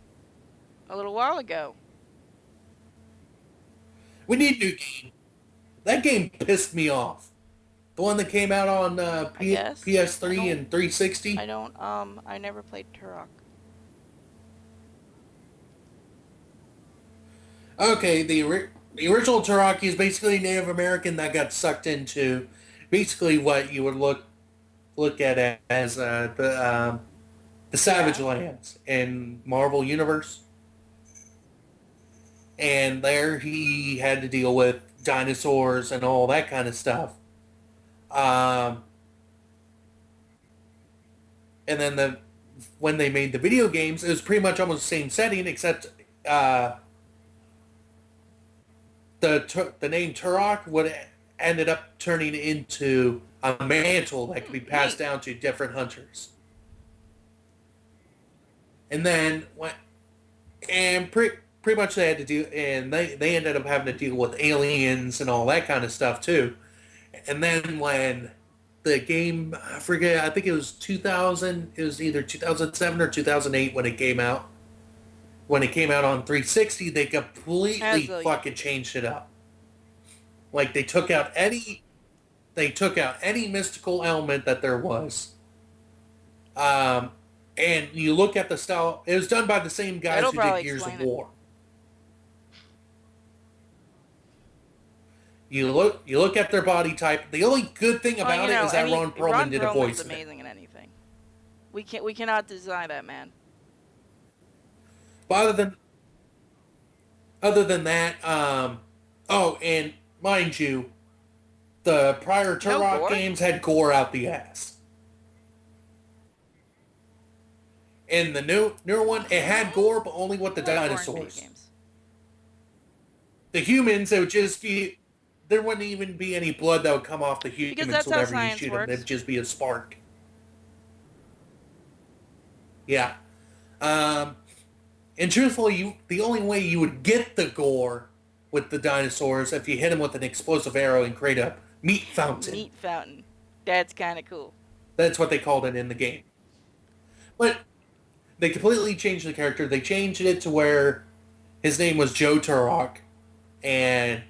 a little while ago. We need a new game. That game pissed me off. The one that came out on PS3 and 360. I don't. I never played Turok. Okay, the original Turok is basically a Native American that got sucked into basically what you would look at as the Savage Lands in Marvel Universe. And there he had to deal with dinosaurs and all that kind of stuff. And then when they made the video games, it was pretty much almost the same setting, except the name Turok would ended up turning into a mantle that could be passed down to different hunters. And then pretty much they had to do, and they ended up having to deal with aliens and all that kind of stuff too. And then when the game, I forget, I think it was 2000, it was either 2007 or 2008 when it came out. When it came out on 360, they completely fucking changed it up. Like they took out any mystical element that there was. And you look at the style, it was done by the same guys who did Gears of War. You look at their body type. The only good thing about it is that Ron Perlman did a voice. Ron Perlman's amazing in anything. We cannot deny that man. But other than that, oh, and mind you, the prior Turok games had gore out the ass. In the newer one, it had gore, but only with the dinosaurs. The humans, it would just be there wouldn't even be any blood that would come off the Because humans that's how whenever you science shoot them. works. It'd just be a spark. Yeah. And truthfully, the only way you would get the gore with the dinosaurs if you hit them with an explosive arrow and create a meat fountain. Meat fountain. That's kind of cool. That's what they called it in the game. But they completely changed the character. They changed it to where his name was Joe Turok, and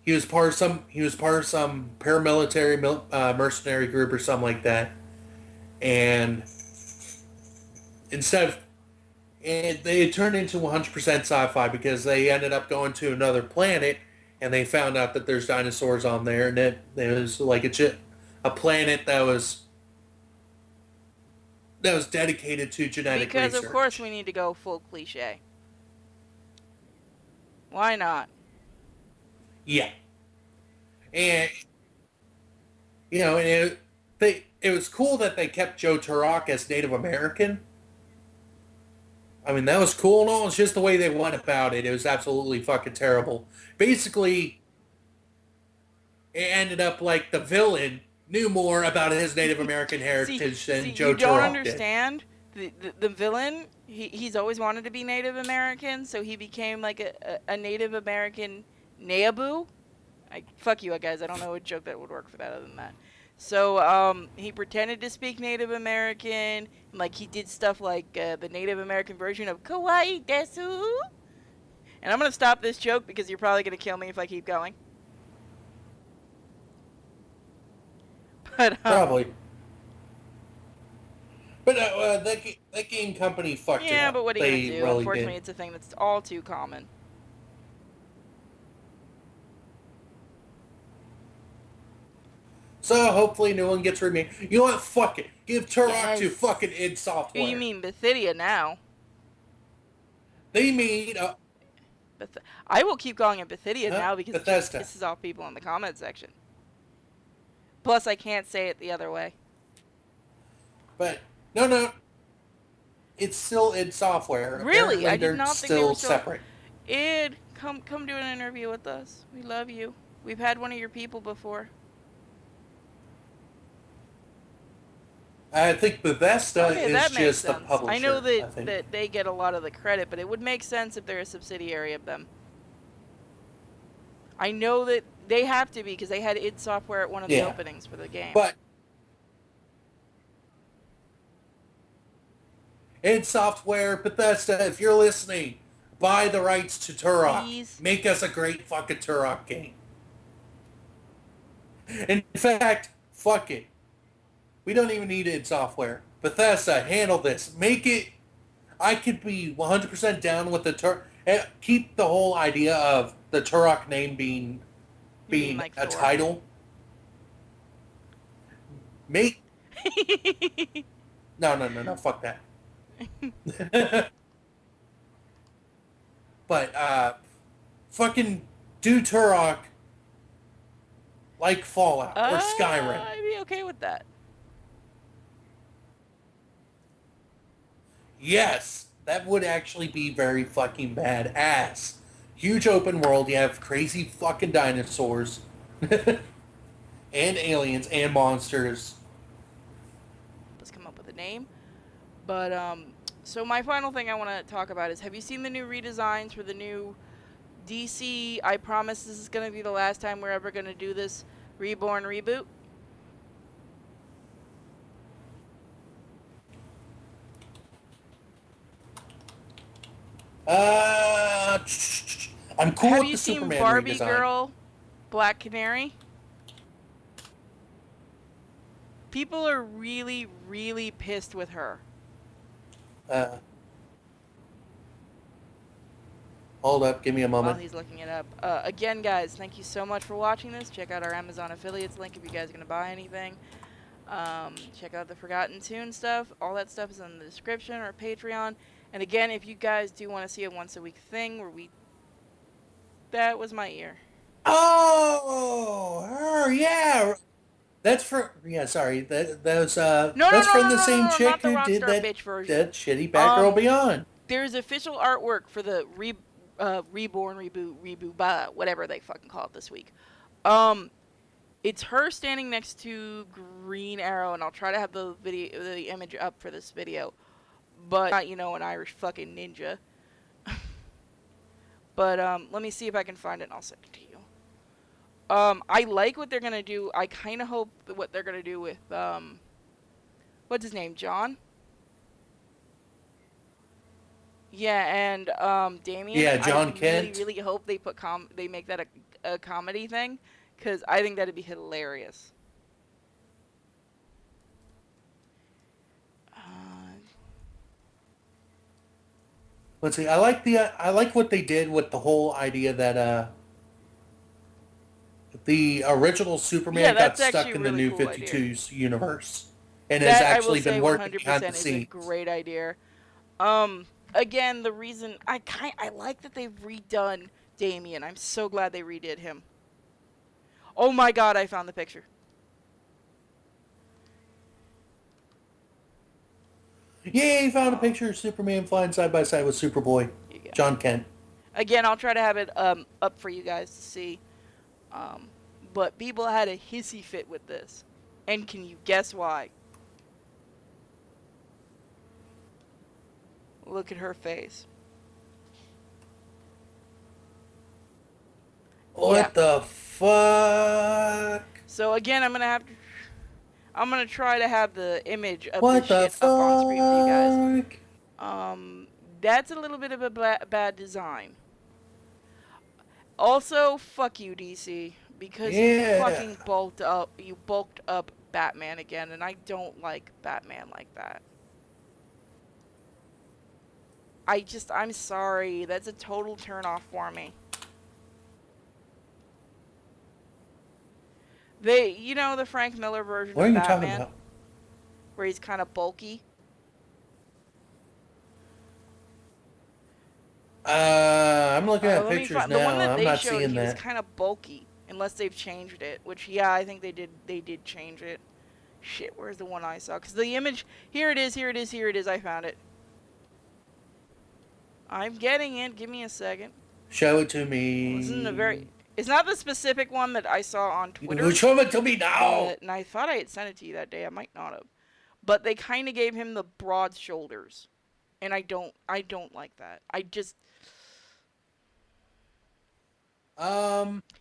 he was part of some paramilitary mercenary group or something like that. And they turned into 100% sci-fi because they ended up going to another planet and they found out that there's dinosaurs on there, and it was like a planet that was dedicated to genetic research. Because of course we need to go full cliche. Why not? Yeah. And and it was cool that they kept Joe Turok as Native American. I mean, that was cool and all. It's just the way they went about it. It was absolutely fucking terrible. Basically, it ended up like the villain knew more about his Native American heritage than Joe Turok did. You don't understand? The villain, he's always wanted to be Native American, so he became like a Native American Neabu. Fuck you guys, I don't know a joke that would work for that other than that. So, he pretended to speak Native American, and, like, he did stuff like, the Native American version of Kawaii Desu. And I'm gonna stop this joke because you're probably gonna kill me if I keep going. But, Probably. But that game company fucked it up. Yeah, but what are you gonna do? Really Unfortunately, it's a thing that's all too common. So hopefully no one gets remade. You know what? Fuck it. Give Turok to fucking id Software. You mean Bethesda now? They made I will keep calling it Bethesda now because it just Bethesda. pisses off people in the comment section. Plus, I can't say it the other way. But no. It's still id Software. Really? Apparently I did not think they were still separate. Id, come do an interview with us. We love you. We've had one of your people before. I think Bethesda is just the publisher. I know that they get a lot of the credit, but it would make sense if they're a subsidiary of them. I know that they have to be because they had id Software at one of the openings for the game. But id Software, Bethesda, if you're listening, buy the rights to Turok. Please. Make us a great fucking Turok game. In fact, fuck it. We don't even need id Software. Bethesda, handle this. Make it... I could be 100% down with the Turok... Keep the whole idea of the Turok name being like a Thor? title. Make... No, fuck that. But, fucking do Turok like Fallout or Skyrim. I'd be okay with that. Yes, that would actually be very fucking badass. Huge open world, you have crazy fucking dinosaurs. And aliens and monsters. Let's come up with a name. But, so my final thing I want to talk about is, have you seen the new redesigns for the new DC, I promise this is going to be the last time we're ever going to do this, Reborn reboot? I'm cool Have with you the seen Superman Barbie redesign. Girl, Black Canary? People are really, really pissed with her. Hold up, give me a moment. While he's looking it up. Again, guys, thank you so much for watching this. Check out our Amazon affiliates link if you guys are going to buy anything. Check out the Forgotten Tune stuff. All that stuff is in the description or Patreon. And again, if you guys do want to see a once-a-week thing where we... That was my ear. Oh, her, yeah. That's for... Yeah, sorry. That's from the same chick not the who did Rockstar that, bitch version. that shitty Batgirl Beyond. There's official artwork for the reborn, reboot, blah, whatever they fucking call it this week. Um, it's her standing next to Green Arrow, and I'll try to have the image up for this video. But not, an Irish fucking ninja. But let me see if I can find it, and I'll send it to you. I like what they're gonna do. I kind of hope that what they're gonna do with what's his name, John? Yeah, and Damien. Yeah, John I Kent. really hope they make that a comedy thing, because I think that'd be hilarious. Let's see. I like what they did with the whole idea that the original Superman got that's stuck actually a in the really New cool idea. 52's universe and has That I will actually say been working behind 100% the is a scenes. great idea. Again, the reason I like that they've redone Damien. I'm so glad they redid him. Oh my god, I found the picture. Yay, found a picture of Superman flying side by side with Superboy. Here you go. John Kent. Again, I'll try to have it up for you guys to see. But people had a hissy fit with this. And can you guess why? Look at her face. What the fuck? So again, I'm gonna try to have the image of What this the shit up on screen for you guys. fuck? That's a little bit of a bad design. Also, fuck you, DC, because you fucking bulked up Batman again, and I don't like Batman like that. I'm sorry, that's a total turnoff for me. The Frank Miller version What are of you Batman, talking about? where he's kind of bulky. I'm looking at pictures now. The one that I'm they not showed, seeing he was that. kind of bulky, unless they've changed it. Which, yeah, I think they did. They did change it. Shit, where's the one I saw? Because the image, here it is. I found it. I'm getting it. Give me a second. Show it to me. It's not the specific one that I saw on Twitter. Show it to me now. And I thought I had sent it to you that day. I might not have. But they kind of gave him the broad shoulders, and I don't like that.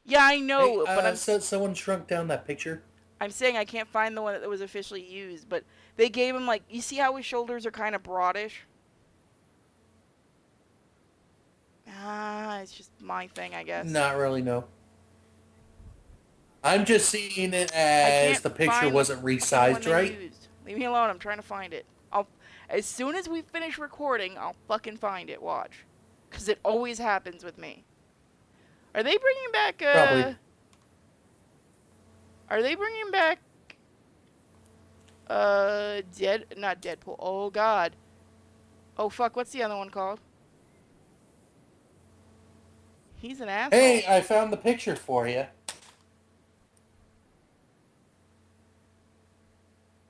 Yeah, I know, hey, but someone shrunk down that picture. I'm saying I can't find the one that was officially used, but they gave him, you see how his shoulders are kind of broadish? It's just my thing, I guess. Not really, no. I'm just seeing it as the picture wasn't resized right. Leave me alone, I'm trying to find it. As soon as we finish recording, I'll fucking find it, watch. Because it always happens with me. Are they bringing back, Probably. Are they bringing back, not Deadpool, oh god. Oh fuck, what's the other one called? He's an asshole. Hey, I found the picture for you.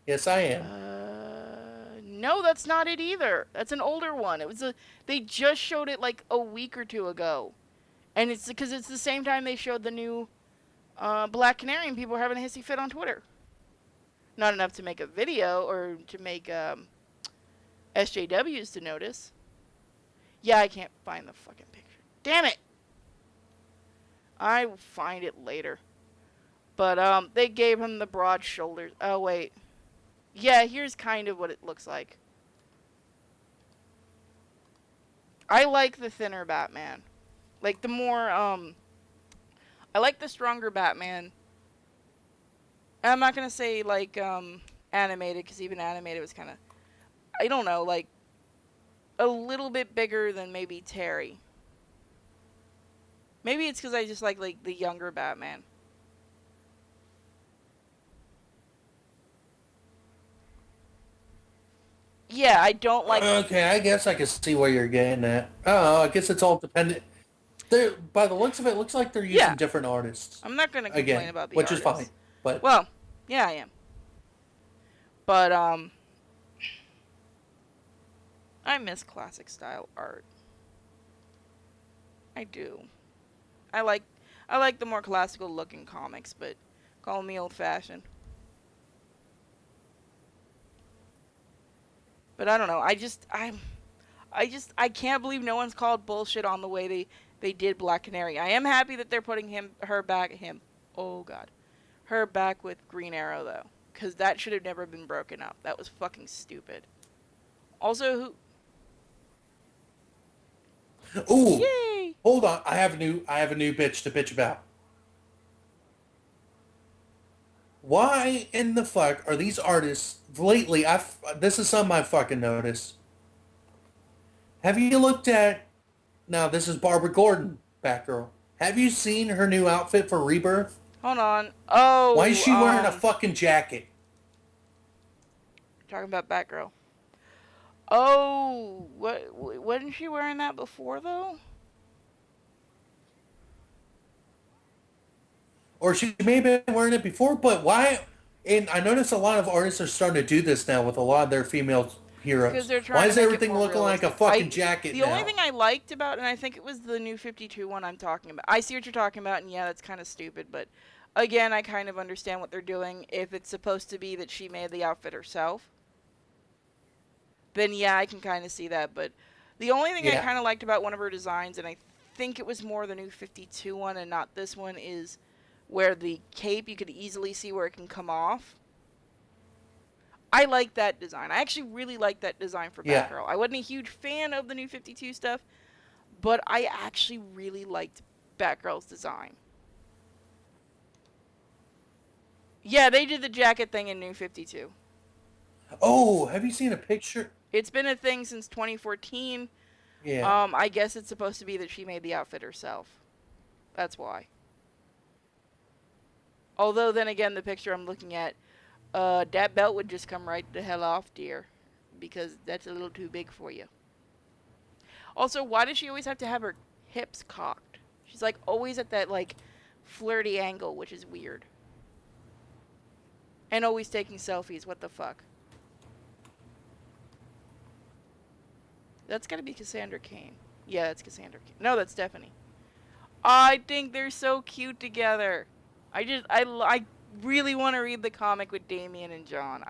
Yes, I am. No, that's not it either. That's an older one. They just showed it like a week or two ago. And it's because it's the same time they showed the new Black Canary, and people were having a hissy fit on Twitter. Not enough to make a video or to make SJWs to notice. Yeah, I can't find the fucking picture. Damn it! I will find it later. But they gave him the broad shoulders. Oh wait. Yeah, here's kind of what it looks like. I like the thinner Batman. Like the more I like the stronger Batman. I'm not gonna say like animated, because even animated was kind of, I don't know, like a little bit bigger than maybe Terry. Maybe it's because I just like the younger Batman. Yeah, I don't like. Okay, I guess I can see where you're getting at. Oh, I guess it's all dependent. By the looks of it, it looks like they're using different artists. I'm not gonna complain about the which artists. is fine. But well, yeah, I am. But I miss classic style art. I do. I like the more classical looking comics, but call me old fashioned. But I don't know. I can't believe no one's called bullshit on the way they did Black Canary. I am happy that they're putting oh god, her back with Green Arrow though, because that should have never been broken up. That was fucking stupid. Also, Ooh, yay! hold on. I have a new bitch to bitch about. Why in the fuck are these artists lately? This is something I fucking noticed. Have you looked at? Now this is Barbara Gordon, Batgirl. Have you seen her new outfit for Rebirth? Hold on. Oh, Why is she wearing a fucking jacket? talking about Batgirl. Oh, wasn't she wearing that before though? Or she may have been wearing it before, but why? And I notice a lot of artists are starting to do this now with a lot of their female heroes. Because they're trying Why to is make everything it more looking like a realistic. fucking jacket the now? only thing I liked about, and I think it was the new 52 one I'm talking about. I see what you're talking about, and yeah, that's kind of stupid, but again, I kind of understand what they're doing. If it's supposed to be that she made the outfit herself, then yeah, I can kind of see that. But the only thing I kind of liked about one of her designs, and I think it was more the new 52 one and not this one, is where the cape, you could easily see where it can come off. I like that design. I actually really like that design for Batgirl. I wasn't a huge fan of the new 52 stuff, but I actually really liked Batgirl's design. Yeah, they did the jacket thing in New 52. Oh, have you seen a picture? It's been a thing since 2014. Yeah. I guess it's supposed to be that she made the outfit herself. That's why. Although, then again, the picture I'm looking at, that belt would just come right the hell off, dear. Because that's a little too big for you. Also, why does she always have to have her hips cocked? She's, like, always at that, like, flirty angle, which is weird. And always taking selfies. What the fuck? That's gotta be Cassandra Cain. Yeah, that's Cassandra Cain. No, that's Stephanie. I think they're so cute together. I really want to read the comic with Damian and John.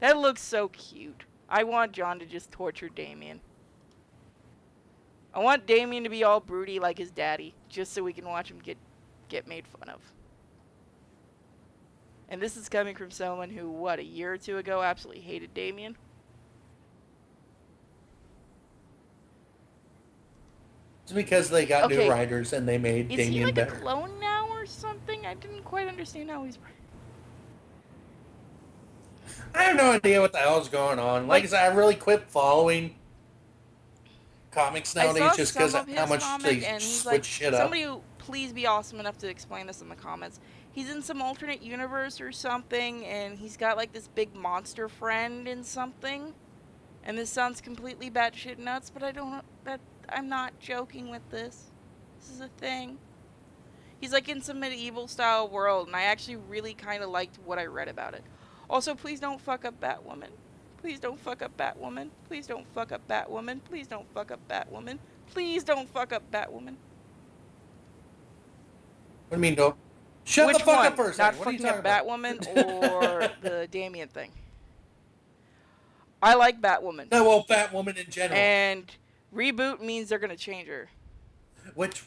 That looks so cute. I want John to just torture Damian. I want Damian to be all broody like his daddy, just so we can watch him get made fun of. And this is coming from someone who, a year or two ago absolutely hated Damian? It's because they got new writers and they made Damian better. Is he like a clone now or something? I didn't quite understand how he's... I have no idea what the hell's going on. Like I said, I really quit following comics nowadays just because of how much they switch shit up. Somebody please be awesome enough to explain this in the comments. He's in some alternate universe or something, and he's got like this big monster friend in something. And this sounds completely batshit nuts, but I'm not joking with this. This is a thing. He's like in some medieval style world, and I actually really kind of liked what I read about it. Also, please don't fuck up Batwoman. Please don't fuck up Batwoman. Please don't fuck up Batwoman. Please don't fuck up Batwoman. Please don't fuck up Batwoman. What do you mean, don't? Shut the fuck up for a second. Not fucking up Batwoman or the Damian thing. I like Batwoman. No, well, Batwoman in general. And reboot means they're gonna change her. Which?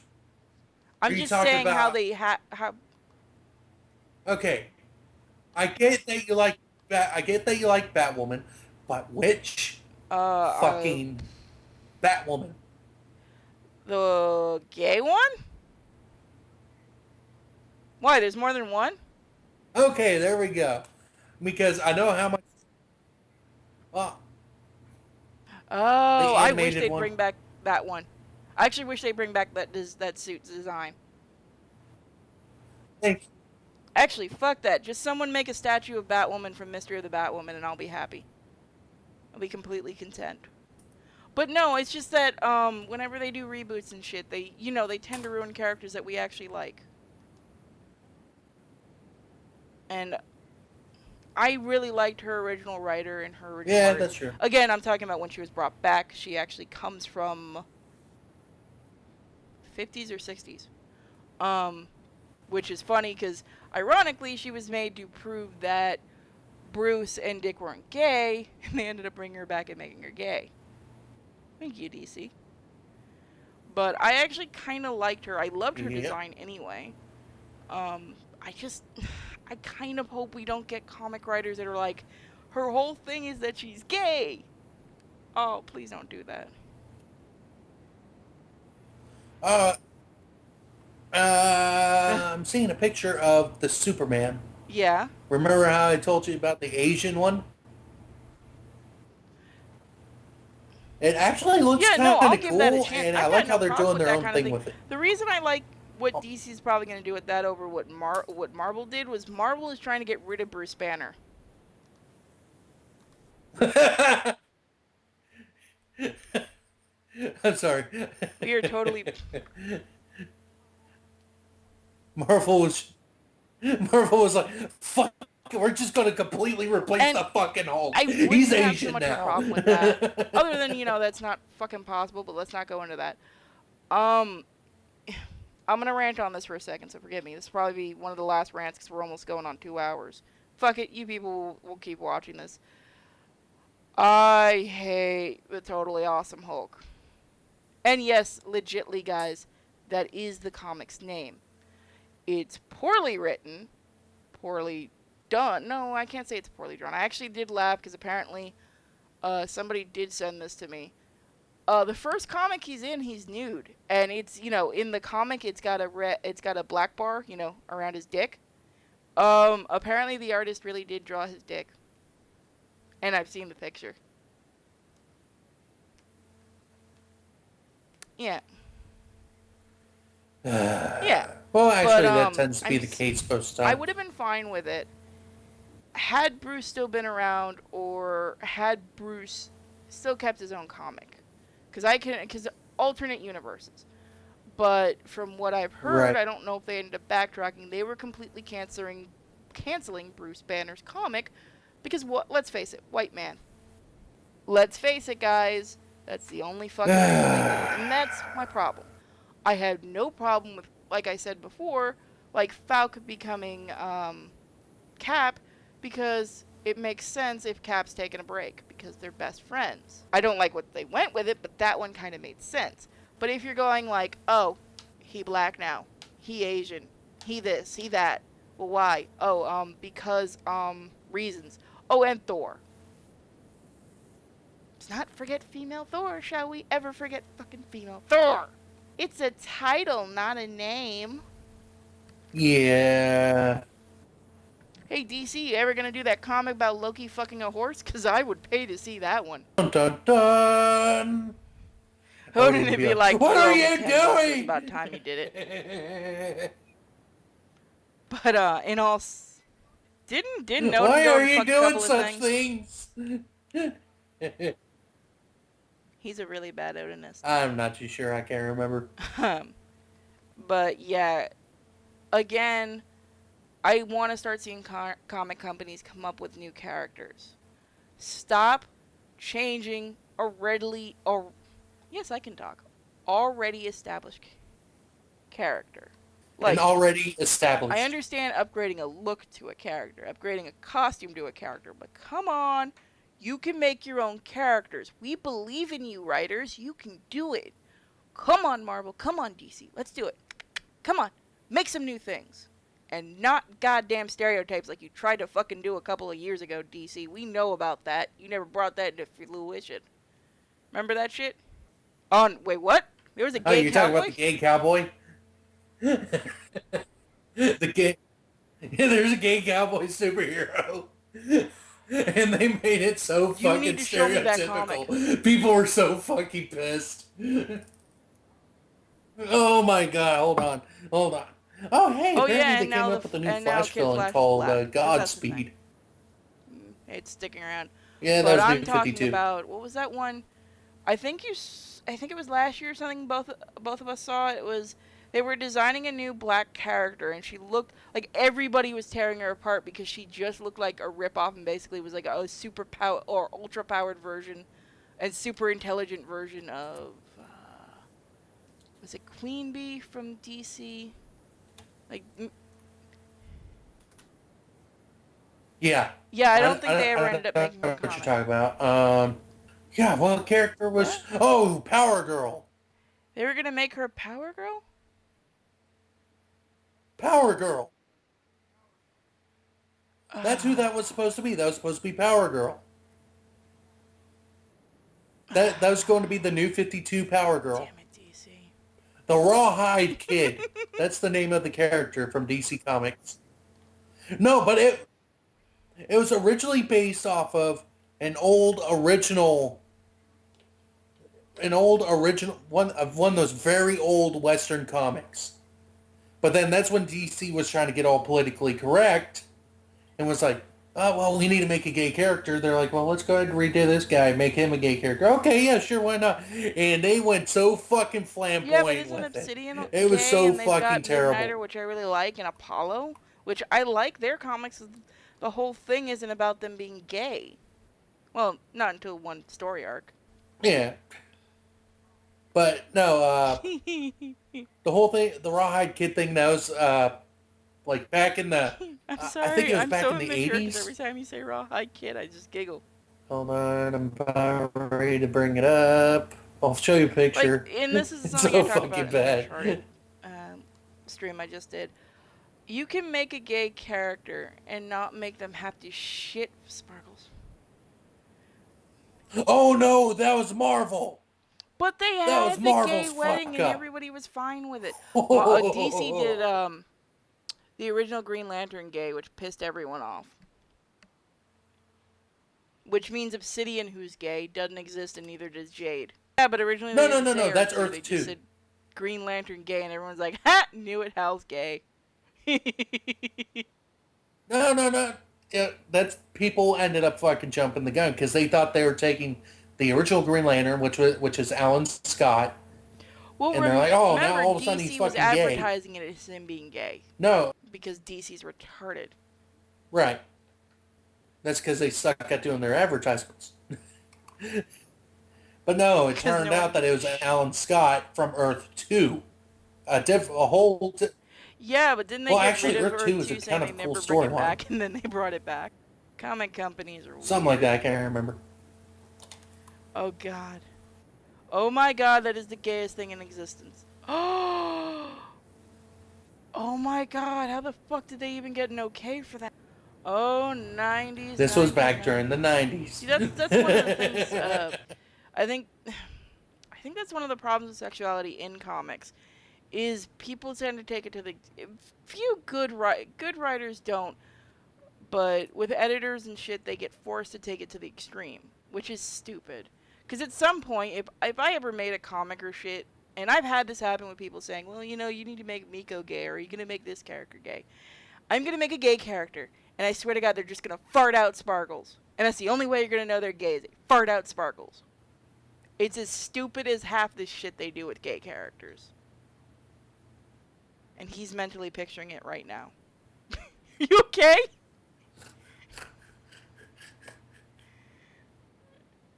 I'm just saying how they how. Okay, I get that you like Batwoman, but which fucking Batwoman? The gay one? Why? There's more than one? Okay, there we go. Because I know how much. I wish they'd bring back that one. I actually wish they'd bring back that suit's design. Thanks. Actually, fuck that. Just someone make a statue of Batwoman from Mystery of the Batwoman and I'll be happy. I'll be completely content. But no, it's just that whenever they do reboots and shit, they tend to ruin characters that we actually like. And I really liked her original writer and her original art. that's true. Again, I'm talking about when she was brought back. She actually comes from 50s or 60s. Which is funny because, ironically, she was made to prove that Bruce and Dick weren't gay, and they ended up bringing her back and making her gay. Thank you, DC. But I actually kind of liked her. I loved her design anyway. I kind of hope we don't get comic writers that are like, her whole thing is that she's gay. Oh, please don't do that. I'm seeing a picture of the Superman. Yeah. Remember how I told you about the Asian one? It actually looks kind of cool, and I like how they're doing their own thing with it. The reason I like what DC's probably going to do with that over what Marvel did was Marvel is trying to get rid of Bruce Banner. I'm sorry. You're totally... Marvel was like, fuck, we're just going to completely replace the fucking Hulk. He's Asian now. I wouldn't have too much of a problem with that. Other than, that's not fucking possible, but let's not go into that. I'm going to rant on this for a second, so forgive me. This will probably be one of the last rants because we're almost going on 2 hours. Fuck it, you people will keep watching this. I hate the Totally Awesome Hulk. And yes, legitly, guys, that is the comic's name. It's poorly written, poorly done. No, I can't say it's poorly drawn. I actually did laugh because apparently somebody did send this to me. The first comic he's in, he's nude, and it's in the comic it's got a black bar around his dick. Apparently the artist really did draw his dick, and I've seen the picture. Yeah. Yeah. Well, actually, that tends to be the case most of the time. I would have been fine with it had Bruce still been around, or had Bruce still kept his own comic, because alternate universes. But from what I've heard, I don't know if they ended up backtracking. They were completely canceling Bruce Banner's comic because let's face it, white man. Let's face it, guys. That's the only fucking thing, and that's my problem. I had no problem with, like I said before, like Falcon becoming Cap, because it makes sense if Cap's taking a break because they're best friends. I don't like what they went with it, but that one kind of made sense. But if you're going like, oh, he black now, he Asian, he this, he that, well, why? Oh, because reasons. Oh, and Thor. Let's not forget female Thor, shall we ever forget fucking female Thor? It's a title, not a name. Yeah. Hey, DC, you ever gonna do that comic about Loki fucking a horse? Because I would pay to see that one. Dun dun dun! Wouldn't it be like, what are you doing? It's about time you did it. But, in all... Didn't know. Why are you doing such things? He's a really bad Odinist. I'm not too sure. I can't remember. But, yeah. Again, I want to start seeing comic companies come up with new characters. Stop changing yes, I can talk. Already established character. Like, already established. I understand upgrading a look to a character, upgrading a costume to a character, but come on, you can make your own characters. We believe in you, writers. You can do it. Come on, Marvel. Come on, DC. Let's do it. Come on. Make some new things. And not goddamn stereotypes like you tried to fucking do a couple of years ago, DC. We know about that. You never brought that into fruition. Remember that shit? Wait, what? There was a gay cowboy? You're talking about the gay cowboy? There's a gay cowboy superhero. And they made it so fucking stereotypical. People were so fucking pissed. Oh my god, hold on. Oh hey, apparently they came up with a new Flash villain called Godspeed. It's sticking around. Yeah, but that was I'm new talking 52. about, what was that one? I think it was last year or something. Both of us saw it. They were designing a new black character, and she looked like everybody was tearing her apart because she just looked like a ripoff, and basically was like a super power or ultra powered version, and super intelligent version of Was it Queen Bee from DC? Like, Yeah. yeah, I don't think they ever ended up I making know a what you're comic. talking about. Yeah, well, the character was... What? Oh, Power Girl. They were gonna make her a Power Girl? Power Girl. That's who that was Ah. supposed to be. That was supposed to be Power Girl. That was going to be the new 52 Power Girl. Damn it, DC. The Rawhide Kid. That's the name of the character from DC Comics. No, but it was originally based off of an old original one of those very old Western comics. But then that's when DC was trying to get all politically correct and was like, oh, well, we need to make a gay character. They're like, well, let's go ahead and redo this guy and make him a gay character. Okay, yeah, sure, why not? And they went so fucking flamboyant Yeah, but isn't with Obsidian it. It was gay? so And they've fucking got terrible. Midnighter, which I really like, and Apollo, which I like their comics. The whole thing isn't about them being gay. Well, not until one story arc. Yeah. But no, the whole thing, the Rawhide Kid thing, that was like back in the... I'm I sorry, think it was I'm back so in the immature because 80s. every time you say Rawhide Kid, I just giggle. Hold on, I'm about ready to bring it up. I'll show you a picture. Like, and this is It's something so I talked fucking about in the bad. Uncharted stream I just did. You can make a gay character and not make them have to shit sparkles. Oh no, that was Marvel. But they That was had the gay Marvel's wedding fuck and up. everybody was fine with it. DC did the original Green Lantern gay, which pissed everyone off. Which means Obsidian, who's gay, doesn't exist, and neither does Jade. Yeah, but originally they didn't say That's Earth 2. Earth They 2. just said Green Lantern gay, and everyone's like, ha! Knew it, Hal's gay. No. Yeah, that's people ended up fucking jumping the gun because they thought they were taking the original Green Lantern, which is Alan Scott. Well, and they're like, oh, remember, now all of a sudden DC he's was fucking gay. advertising it as him being gay. No. Because DC's retarded. Right. That's because they suck at doing their advertisements. But no, it turned out that it was Alan Scott from Earth 2. Yeah, but didn't they Well, get actually, rid of Earth Earth 2 is 2 a saying kind they of cool never bring it storyline. back, and then they brought it back? Comic companies are Something weird. like that, I can't remember. Oh, God. Oh, my God, that is the gayest thing in existence. Oh, my God, how the fuck did they even get an okay for that? Oh, 90s. This was back during the 90s. See, that's one of the things, I think that's one of the problems with sexuality in comics, is people tend to take it to the... Few good writers don't, but with editors and shit, they get forced to take it to the extreme, which is stupid. Because at some point, if I ever made a comic or shit, and I've had this happen with people saying, well, you know, you need to make Miko gay, or are you going to make this character gay? I'm going to make a gay character, and I swear to God, they're just going to fart out sparkles. And that's the only way you're going to know they're gay, is they fart out sparkles. It's as stupid as half the shit they do with gay characters. And he's mentally picturing it right now. You okay?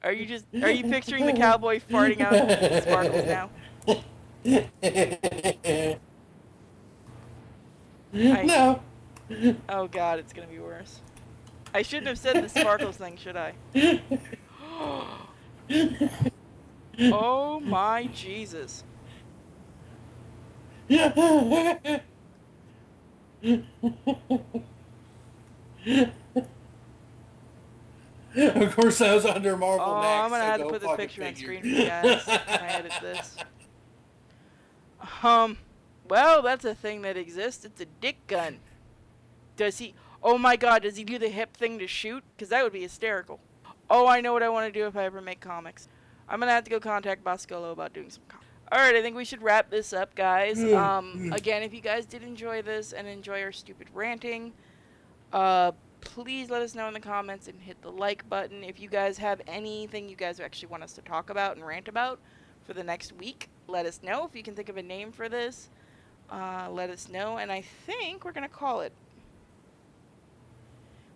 Are you picturing the cowboy farting out sparkles now? No. Oh God, it's gonna be worse. I shouldn't have said the sparkles thing, should I? Oh my Jesus. Of course, that was under Marvel Oh, Max. I'm gonna have to put the picture on screen for you guys when I edit this. Well, that's a thing that exists. It's a dick gun. Does he... Oh my God, does he do the hip thing to shoot? Because that would be hysterical. Oh, I know what I want to do if I ever make comics. I'm gonna have to go contact Boscolo about doing some comics. Alright, I think we should wrap this up, guys. Again, if you guys did enjoy this and enjoy our stupid ranting, please let us know in the comments and hit the like button. If you guys have anything you guys actually want us to talk about and rant about for the next week, let us know. If you can think of a name for this, let us know. And I think we're going to call it.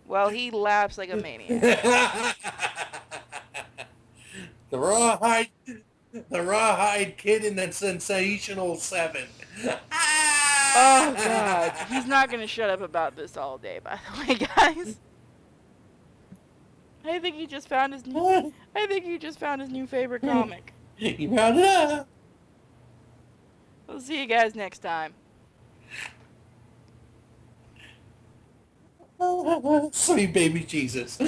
Well, he laughs like a maniac. The Rawhide The Rawhide Kid in that Sensational 7. Oh God, he's not gonna shut up about this all day. By the way, guys, I think he just found his new. I think he just found his new favorite comic. You brought it up. We'll see you guys next time. Sweet baby Jesus.